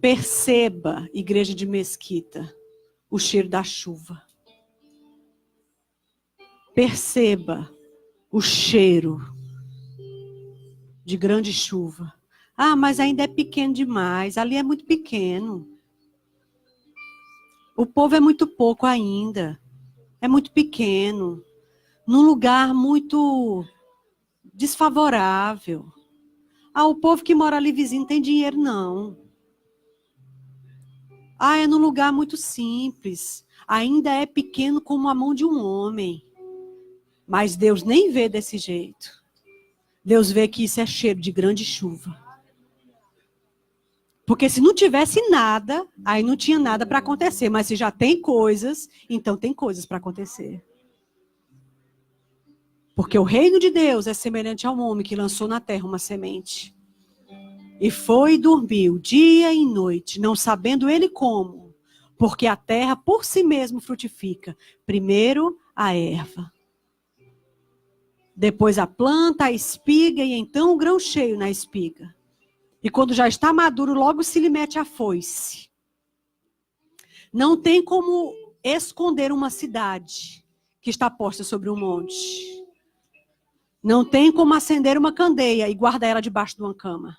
Speaker 3: Perceba, igreja de Mesquita, o cheiro da chuva. Perceba o cheiro de grande chuva. Ah, mas ainda é pequeno demais. Ali é muito pequeno. O povo é muito pouco ainda. É muito pequeno. Num lugar muito desfavorável. Ah, o povo que mora ali vizinho não tem dinheiro, não. Ah, é num lugar muito simples. Ainda é pequeno como a mão de um homem. Mas Deus nem vê desse jeito. Deus vê que isso é cheiro de grande chuva. Porque se não tivesse nada, aí não tinha nada para acontecer. Mas se já tem coisas, então tem coisas para acontecer. Porque o reino de Deus é semelhante ao homem que lançou na terra uma semente. E foi e dormiu dia e noite, não sabendo ele como. Porque a terra por si mesmo frutifica. Primeiro a erva. Depois a planta, a espiga e então o grão cheio na espiga. E quando já está maduro, logo se lhe mete a foice. Não tem como esconder uma cidade que está posta sobre um monte. Não tem como acender uma candeia e guardar ela debaixo de uma cama.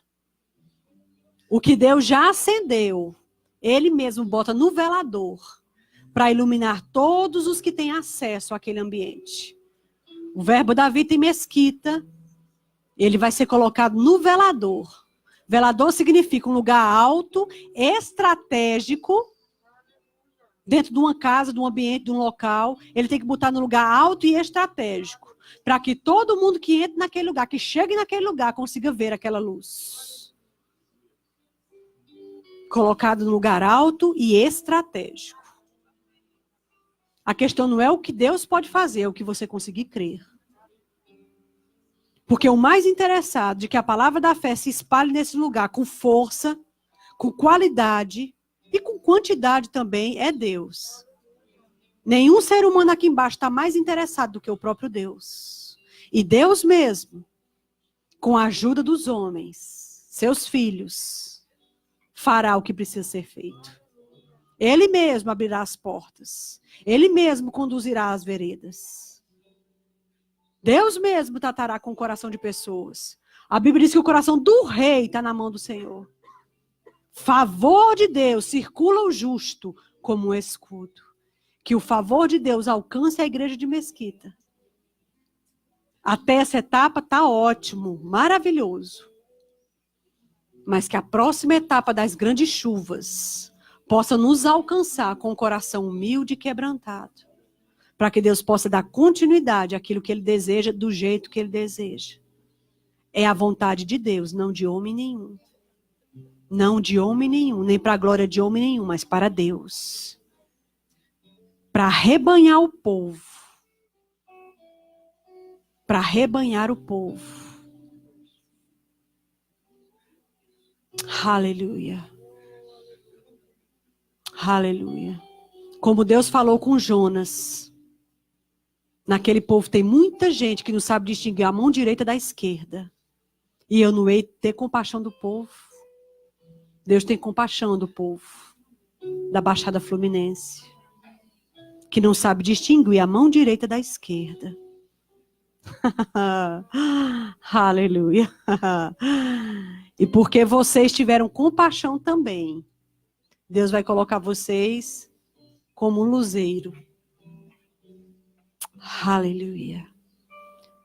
Speaker 3: O que Deus já acendeu, Ele mesmo bota no velador para iluminar todos os que têm acesso àquele ambiente. O verbo Davi tem mesquita, ele vai ser colocado no velador. Velador significa um lugar alto, estratégico, dentro de uma casa, de um ambiente, de um local. Ele tem que botar no lugar alto e estratégico, para que todo mundo que entre naquele lugar, que chegue naquele lugar, consiga ver aquela luz. Colocado no lugar alto e estratégico. A questão não é o que Deus pode fazer, é o que você conseguir crer. Porque o mais interessado de que a palavra da fé se espalhe nesse lugar com força, com qualidade e com quantidade também é Deus. Nenhum ser humano aqui embaixo está mais interessado do que o próprio Deus. E Deus mesmo, com a ajuda dos homens, seus filhos, fará o que precisa ser feito. Ele mesmo abrirá as portas. Ele mesmo conduzirá as veredas. Deus mesmo tratará com o coração de pessoas. A Bíblia diz que o coração do rei está na mão do Senhor. Favor de Deus circula o justo como um escudo. Que o favor de Deus alcance a igreja de Mesquita. Até essa etapa está ótimo, maravilhoso. Mas que a próxima etapa das grandes chuvas possa nos alcançar com o coração humilde e quebrantado. Para que Deus possa dar continuidade àquilo que Ele deseja, do jeito que Ele deseja. É a vontade de Deus, não de homem nenhum. Não de homem nenhum, nem para a glória de homem nenhum, mas para Deus. Para arrebanhar o povo. Para arrebanhar o povo. Aleluia. Aleluia. Como Deus falou com Jonas. Naquele povo tem muita gente que não sabe distinguir a mão direita da esquerda. E eu não hei de ter compaixão do povo. Deus tem compaixão do povo. Da Baixada Fluminense. Que não sabe distinguir a mão direita da esquerda. Aleluia. E porque vocês tiveram compaixão também, Deus vai colocar vocês como um luzeiro. Aleluia.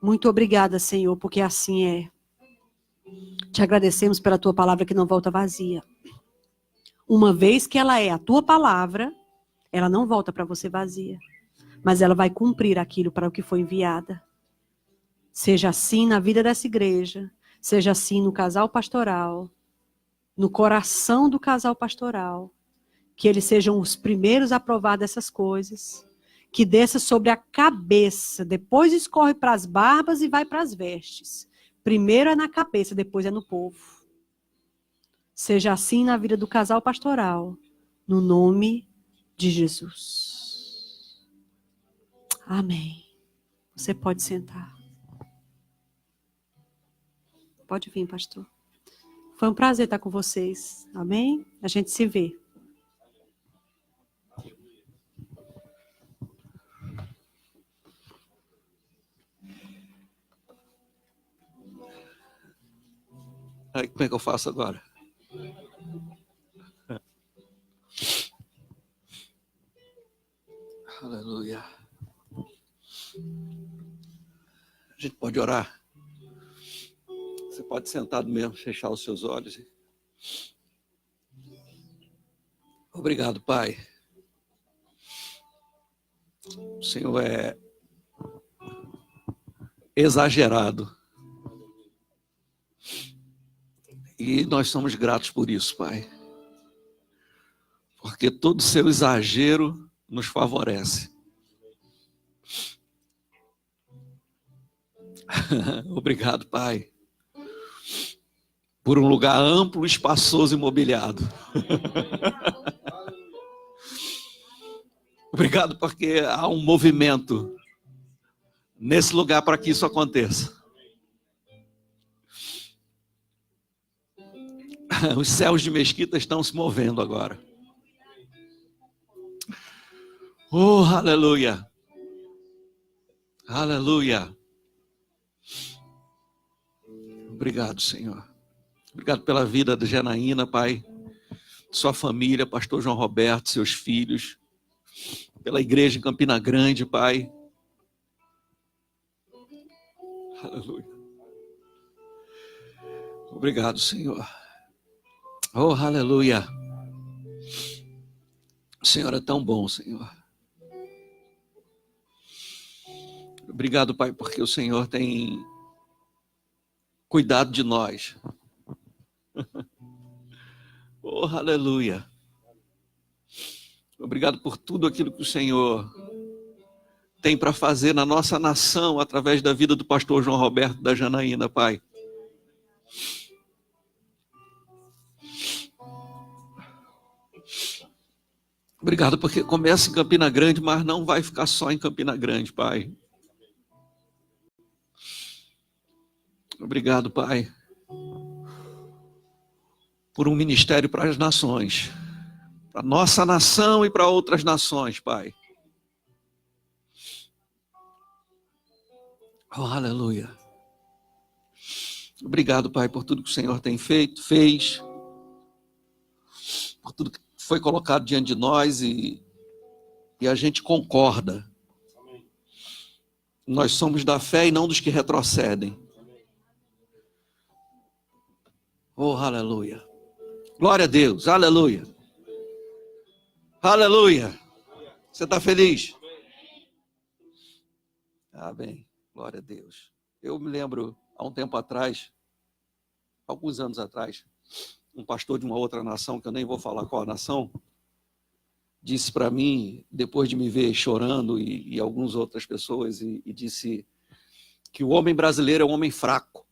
Speaker 3: Muito obrigada, Senhor, porque assim é. Te agradecemos pela tua palavra que não volta vazia. Uma vez que ela é a tua palavra, ela não volta para você vazia. Mas ela vai cumprir aquilo para o que foi enviada. Seja assim na vida dessa igreja, seja assim no casal pastoral, no coração do casal pastoral, que eles sejam os primeiros a provar dessas coisas, que desça sobre a cabeça, depois escorre para as barbas e vai para as vestes. Primeiro é na cabeça, depois é no povo. Seja assim na vida do casal pastoral, no nome de Jesus. Amém. Você pode sentar. Pode vir, pastor. Foi um prazer estar com vocês. Amém? A gente se vê.
Speaker 1: Aí, como é que eu faço agora? Aleluia. A gente pode orar? Você pode sentado mesmo, fechar os seus olhos. Obrigado, Pai. O Senhor é exagerado. E nós somos gratos por isso, Pai. Porque todo seu exagero nos favorece. Obrigado, Pai. Por um lugar amplo, espaçoso e mobiliado. Obrigado porque há um movimento nesse lugar para que isso aconteça. Os céus de Mesquita estão se movendo agora. Oh, aleluia. Aleluia. Obrigado, Senhor. Obrigado pela vida da Janaína, Pai. Sua família, pastor João Roberto, seus filhos. Pela igreja em Campina Grande, Pai. Aleluia. Obrigado, Senhor. Oh, aleluia. O Senhor é tão bom, Senhor. Obrigado, Pai, porque o Senhor tem cuidado de nós. Oh, aleluia. Obrigado por tudo aquilo que o Senhor tem para fazer na nossa nação, através da vida do pastor João Roberto, da Janaína, Pai. Obrigado porque começa em Campina Grande, mas não vai ficar só em Campina Grande, Pai. Obrigado, Pai, por um ministério para as nações, para a nossa nação e para outras nações, Pai. Oh, aleluia. Obrigado, Pai, por tudo que o Senhor tem feito, fez, por tudo que foi colocado diante de nós e a gente concorda. Nós somos da fé e não dos que retrocedem. Oh, aleluia. Glória a Deus, aleluia. Aleluia. Você está feliz? Amém. Glória a Deus. Eu me lembro, há um tempo atrás, alguns anos atrás, um pastor de uma outra nação, que eu nem vou falar qual a nação, disse para mim, depois de me ver chorando e algumas outras pessoas, e disse que o homem brasileiro é um homem fraco.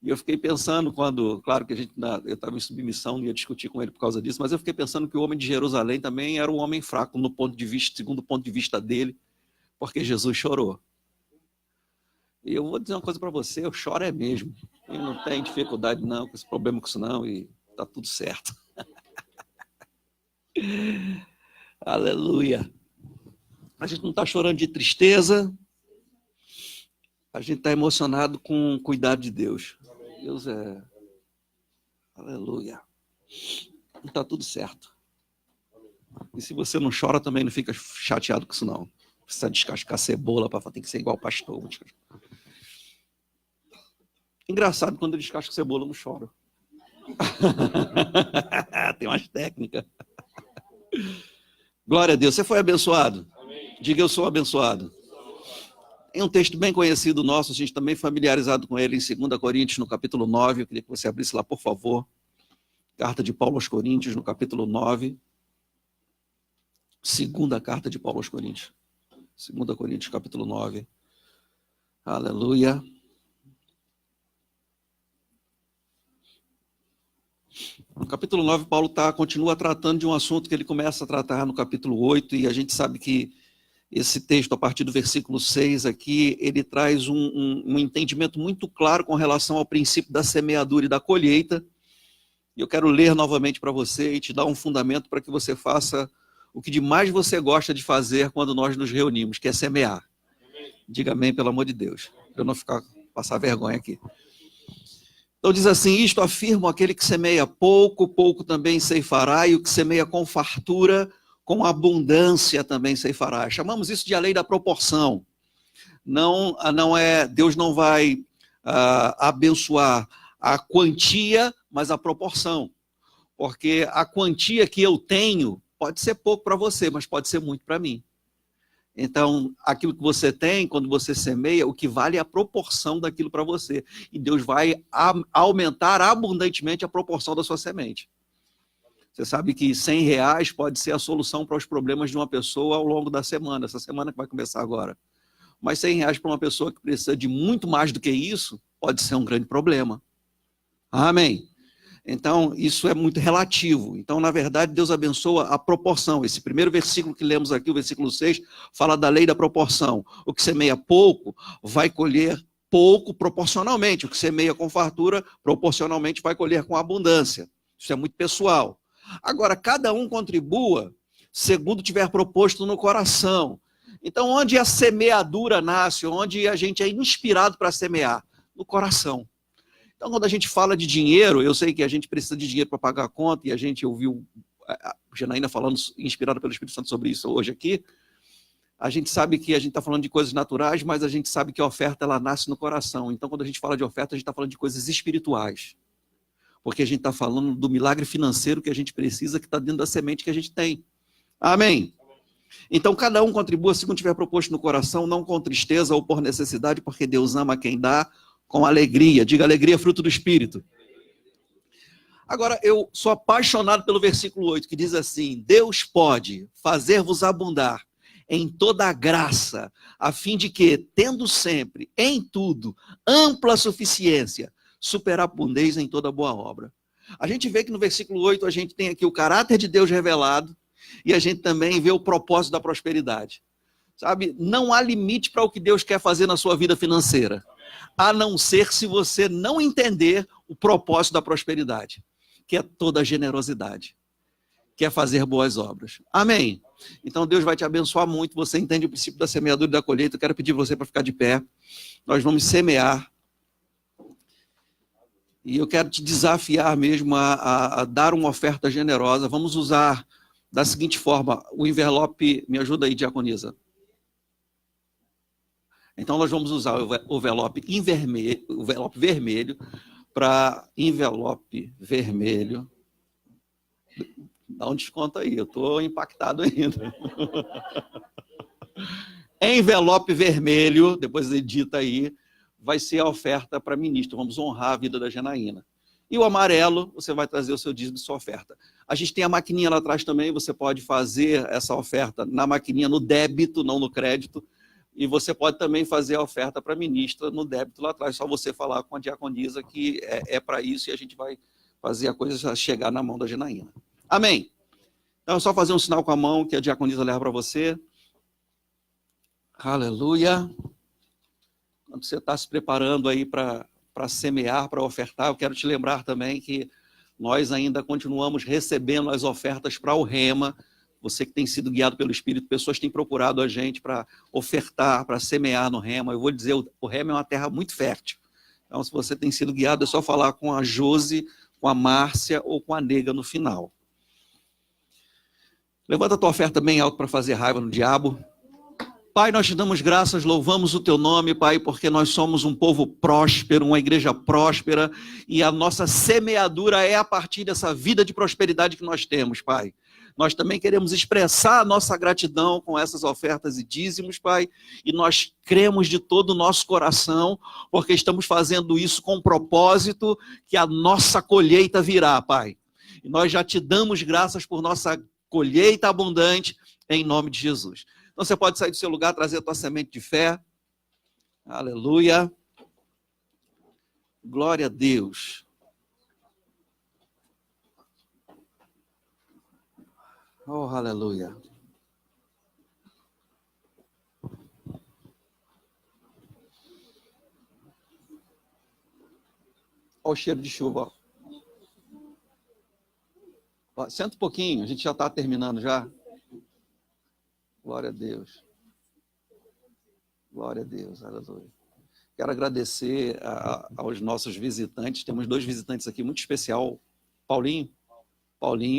Speaker 1: E eu fiquei pensando quando, claro que eu estava em submissão, não ia discutir com ele por causa disso, mas eu fiquei pensando que o homem de Jerusalém também era um homem fraco, no ponto de vista, segundo o ponto de vista dele, porque Jesus chorou. E eu vou dizer uma coisa para você, eu choro é mesmo. Eu não tenho dificuldade não, com esse problema com isso não, e tá tudo certo. Aleluia. A gente não está chorando de tristeza, a gente está emocionado com o cuidado de Deus. Deus é... Aleluia. E está tudo certo. E se você não chora, também não fica chateado com isso não. Precisa descascar cebola, para tem que ser igual o pastor. Engraçado, quando eu descasco cebola, eu não choro. Tem umas técnicas. Glória a Deus. Você foi abençoado? Amém. Diga, eu sou abençoado. Tem um texto bem conhecido nosso, a gente também familiarizado com ele, em 2 Coríntios, no capítulo 9. Eu queria que você abrisse lá, por favor. Carta de Paulo aos Coríntios, no capítulo 9. Segunda carta de Paulo aos Coríntios. 2 Coríntios, capítulo 9. Aleluia. No capítulo 9, Paulo continua tratando de um assunto que ele começa a tratar no capítulo 8, e a gente sabe que esse texto, a partir do versículo 6 aqui, ele traz um entendimento muito claro com relação ao princípio da semeadura e da colheita. E eu quero ler novamente para você e te dar um fundamento para que você faça o que de mais você gosta de fazer quando nós nos reunimos, que é semear. Diga amém, pelo amor de Deus, para eu não passar vergonha aqui. Então diz assim, isto afirma aquele que semeia pouco, pouco também ceifará, e o que semeia com fartura, com abundância também ceifará. Chamamos isso de a lei da proporção. Deus não vai abençoar a quantia, mas a proporção. Porque a quantia que eu tenho pode ser pouco para você, mas pode ser muito para mim. Então, aquilo que você tem, quando você semeia, o que vale é a proporção daquilo para você. E Deus vai aumentar abundantemente a proporção da sua semente. Você sabe que R$100 pode ser a solução para os problemas de uma pessoa ao longo da semana, essa semana que vai começar agora. Mas R$100 para uma pessoa que precisa de muito mais do que isso, pode ser um grande problema. Amém? Então, isso é muito relativo. Então, na verdade, Deus abençoa a proporção. Esse primeiro versículo que lemos aqui, o versículo 6, fala da lei da proporção. O que semeia pouco, vai colher pouco proporcionalmente. O que semeia com fartura, proporcionalmente vai colher com abundância. Isso é muito pessoal. Agora, cada um contribua segundo tiver proposto no coração. Então, onde a semeadura nasce, onde a gente é inspirado para semear? No coração. Então, quando a gente fala de dinheiro, eu sei que a gente precisa de dinheiro para pagar a conta, e a gente ouviu a Janaína falando, inspirada pelo Espírito Santo sobre isso hoje aqui. A gente sabe que a gente está falando de coisas naturais, mas a gente sabe que a oferta ela nasce no coração. Então, quando a gente fala de oferta, a gente está falando de coisas espirituais. Porque a gente está falando do milagre financeiro que a gente precisa, que está dentro da semente que a gente tem. Amém? Então, cada um contribua segundo tiver proposto no coração, não com tristeza ou por necessidade, porque Deus ama quem dá com alegria. Diga, alegria, fruto do Espírito. Agora, eu sou apaixonado pelo versículo 8, que diz assim: Deus pode fazer-vos abundar em toda a graça, a fim de que, tendo sempre, em tudo, ampla suficiência, superabundeis em toda boa obra. A gente vê que no versículo 8 a gente tem aqui o caráter de Deus revelado, e a gente também vê o propósito da prosperidade. Sabe, não há limite para o que Deus quer fazer na sua vida financeira, a não ser se você não entender o propósito da prosperidade, que é toda a generosidade, que é fazer boas obras. Amém? Então Deus vai te abençoar muito. Você entende o princípio da semeadura e da colheita. Eu quero pedir você para ficar de pé. Nós vamos semear. E eu quero te desafiar mesmo a dar uma oferta generosa. Vamos usar da seguinte forma: o envelope, me ajuda aí, diaconisa. Então nós vamos usar o envelope vermelho para envelope vermelho. Dá um desconto aí, eu estou impactado ainda. Envelope vermelho, depois edita aí, vai ser a oferta para ministro. Vamos honrar a vida da Janaína. E o amarelo, você vai trazer o seu dízimo e sua oferta. A gente tem a maquininha lá atrás também, você pode fazer essa oferta na maquininha no débito, não no crédito. E você pode também fazer a oferta para a ministra no débito lá atrás. Só você falar com a diaconisa que é para isso, e a gente vai fazer a coisa chegar na mão da Janaína. Amém? Então é só fazer um sinal com a mão que a diaconisa leva para você. Aleluia. Quando você está se preparando aí para semear, para ofertar, eu quero te lembrar também que nós ainda continuamos recebendo as ofertas para o Rema. Você que tem sido guiado pelo Espírito, pessoas têm procurado a gente para ofertar, para semear no Rema. Eu vou dizer, o Rema é uma terra muito fértil. Então, se você tem sido guiado, é só falar com a Josi, com a Márcia ou com a Nega no final. Levanta a tua oferta bem alto para fazer raiva no diabo. Pai, nós te damos graças, louvamos o teu nome, Pai, porque nós somos um povo próspero, uma igreja próspera, e a nossa semeadura é a partir dessa vida de prosperidade que nós temos, Pai. Nós também queremos expressar a nossa gratidão com essas ofertas e dízimos, Pai, e nós cremos de todo o nosso coração, porque estamos fazendo isso com o propósito que a nossa colheita virá, Pai. E nós já te damos graças por nossa colheita abundante, em nome de Jesus. Então você pode sair do seu lugar, trazer a tua semente de fé. Aleluia. Glória a Deus. Oh, aleluia. Olha o cheiro de chuva. Ó, senta um pouquinho, a gente já está terminando já. Glória a Deus. Glória a Deus, aleluia. Quero agradecer aos nossos visitantes. Temos 2 visitantes aqui muito especial. Paulinho,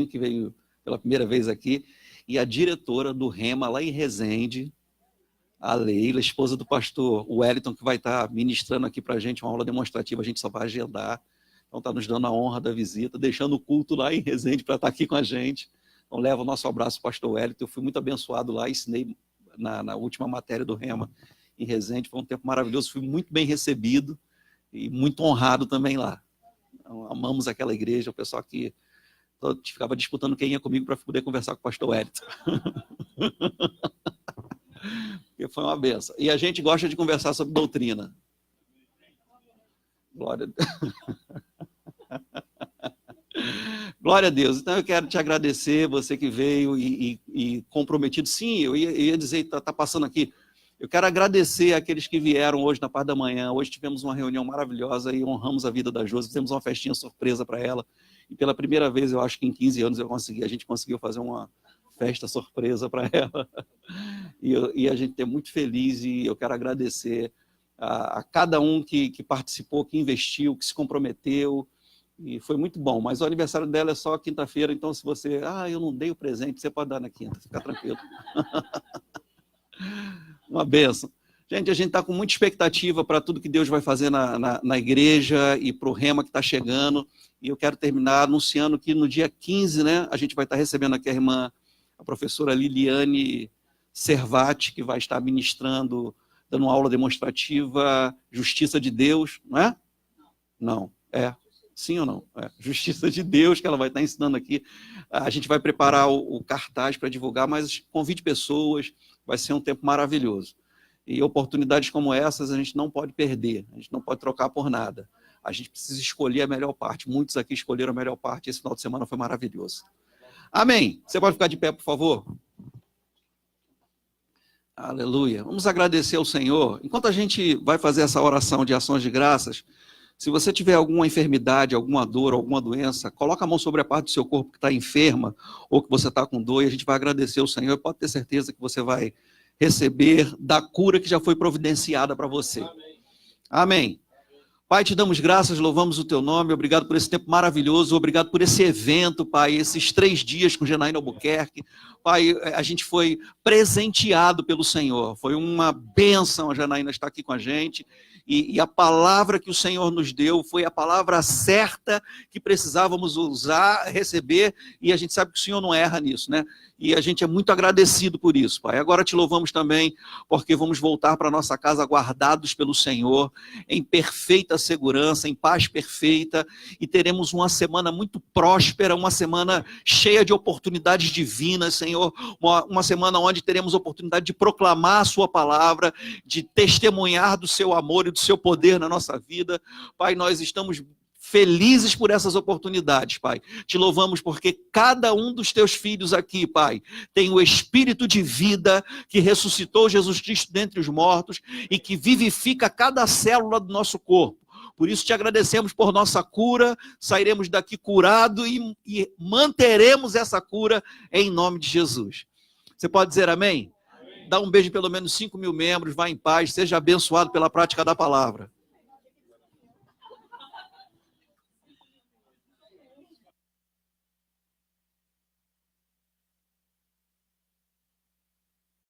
Speaker 1: que veio pela primeira vez aqui, e a diretora do Rema lá em Resende, a Leila, esposa do pastor Wellington, que vai estar ministrando aqui para a gente uma aula demonstrativa, a gente só vai agendar. Então está nos dando a honra da visita, deixando o culto lá em Resende para estar aqui com a gente. Então leva o nosso abraço, pastor Wellington. Eu fui muito abençoado lá, ensinei na última matéria do Rema em Resende, foi um tempo maravilhoso, fui muito bem recebido e muito honrado também lá. Então, amamos aquela igreja, o pessoal que ficava disputando quem ia comigo para poder conversar com o pastor Wellington. Porque foi uma benção. E a gente gosta de conversar sobre doutrina. Glória a Deus. Glória a Deus. Então eu quero te agradecer, você que veio e comprometido. Sim, eu ia dizer, está passando aqui. Eu quero agradecer aqueles que vieram hoje na parte da manhã. Hoje tivemos uma reunião maravilhosa e honramos a vida da Josi. Fizemos uma festinha surpresa para ela. E pela primeira vez, eu acho que em 15 anos a gente conseguiu fazer uma festa surpresa para ela. E a gente é muito feliz e eu quero agradecer a cada um que participou, que investiu, que se comprometeu, e foi muito bom. Mas o aniversário dela é só quinta-feira, então se você, eu não dei o presente, você pode dar na quinta, fica tranquilo. Uma bênção. Gente, a gente está com muita expectativa para tudo que Deus vai fazer na igreja e para o Rema que está chegando. E eu quero terminar anunciando que no dia 15, né, a gente vai estar recebendo aqui a professora Liliane Servati, que vai estar ministrando, dando uma aula demonstrativa, Justiça de Deus, não é? Não, é. Sim ou não? É. Justiça de Deus, que ela vai estar ensinando aqui. A gente vai preparar o cartaz para divulgar, mas convide pessoas, vai ser um tempo maravilhoso. E oportunidades como essas a gente não pode perder, a gente não pode trocar por nada. A gente precisa escolher a melhor parte. Muitos aqui escolheram a melhor parte, esse final de semana foi maravilhoso. Amém. Você pode ficar de pé, por favor? Aleluia. Vamos agradecer ao Senhor. Enquanto a gente vai fazer essa oração de ações de graças, se você tiver alguma enfermidade, alguma dor, alguma doença, coloca a mão sobre a parte do seu corpo que está enferma ou que você está com dor e a gente vai agradecer ao Senhor. Pode ter certeza que você vai receber da cura que já foi providenciada para você. Amém. Pai, te damos graças, louvamos o teu nome, obrigado por esse tempo maravilhoso, obrigado por esse evento, Pai, esses 3 dias com Janaína Albuquerque. Pai, a gente foi presenteado pelo Senhor, foi uma bênção a Janaína estar aqui com a gente. E a palavra que o Senhor nos deu foi a palavra certa que precisávamos usar, receber, e a gente sabe que o Senhor não erra nisso, né? E a gente é muito agradecido por isso, Pai. Agora te louvamos também, porque vamos voltar para a nossa casa guardados pelo Senhor, em perfeita segurança, em paz perfeita, e teremos uma semana muito próspera, uma semana cheia de oportunidades divinas, Senhor, uma semana onde teremos oportunidade de proclamar a sua palavra, de testemunhar do seu amor e do seu poder na nossa vida. Pai, nós estamos felizes por essas oportunidades, Pai. Te louvamos porque cada um dos teus filhos aqui, Pai, tem o Espírito de vida que ressuscitou Jesus Cristo dentre os mortos e que vivifica cada célula do nosso corpo. Por isso te agradecemos por nossa cura, sairemos daqui curado e manteremos essa cura em nome de Jesus. Você pode dizer amém? Dá um beijo em pelo menos 5.000 membros, vá em paz, seja abençoado pela prática da palavra.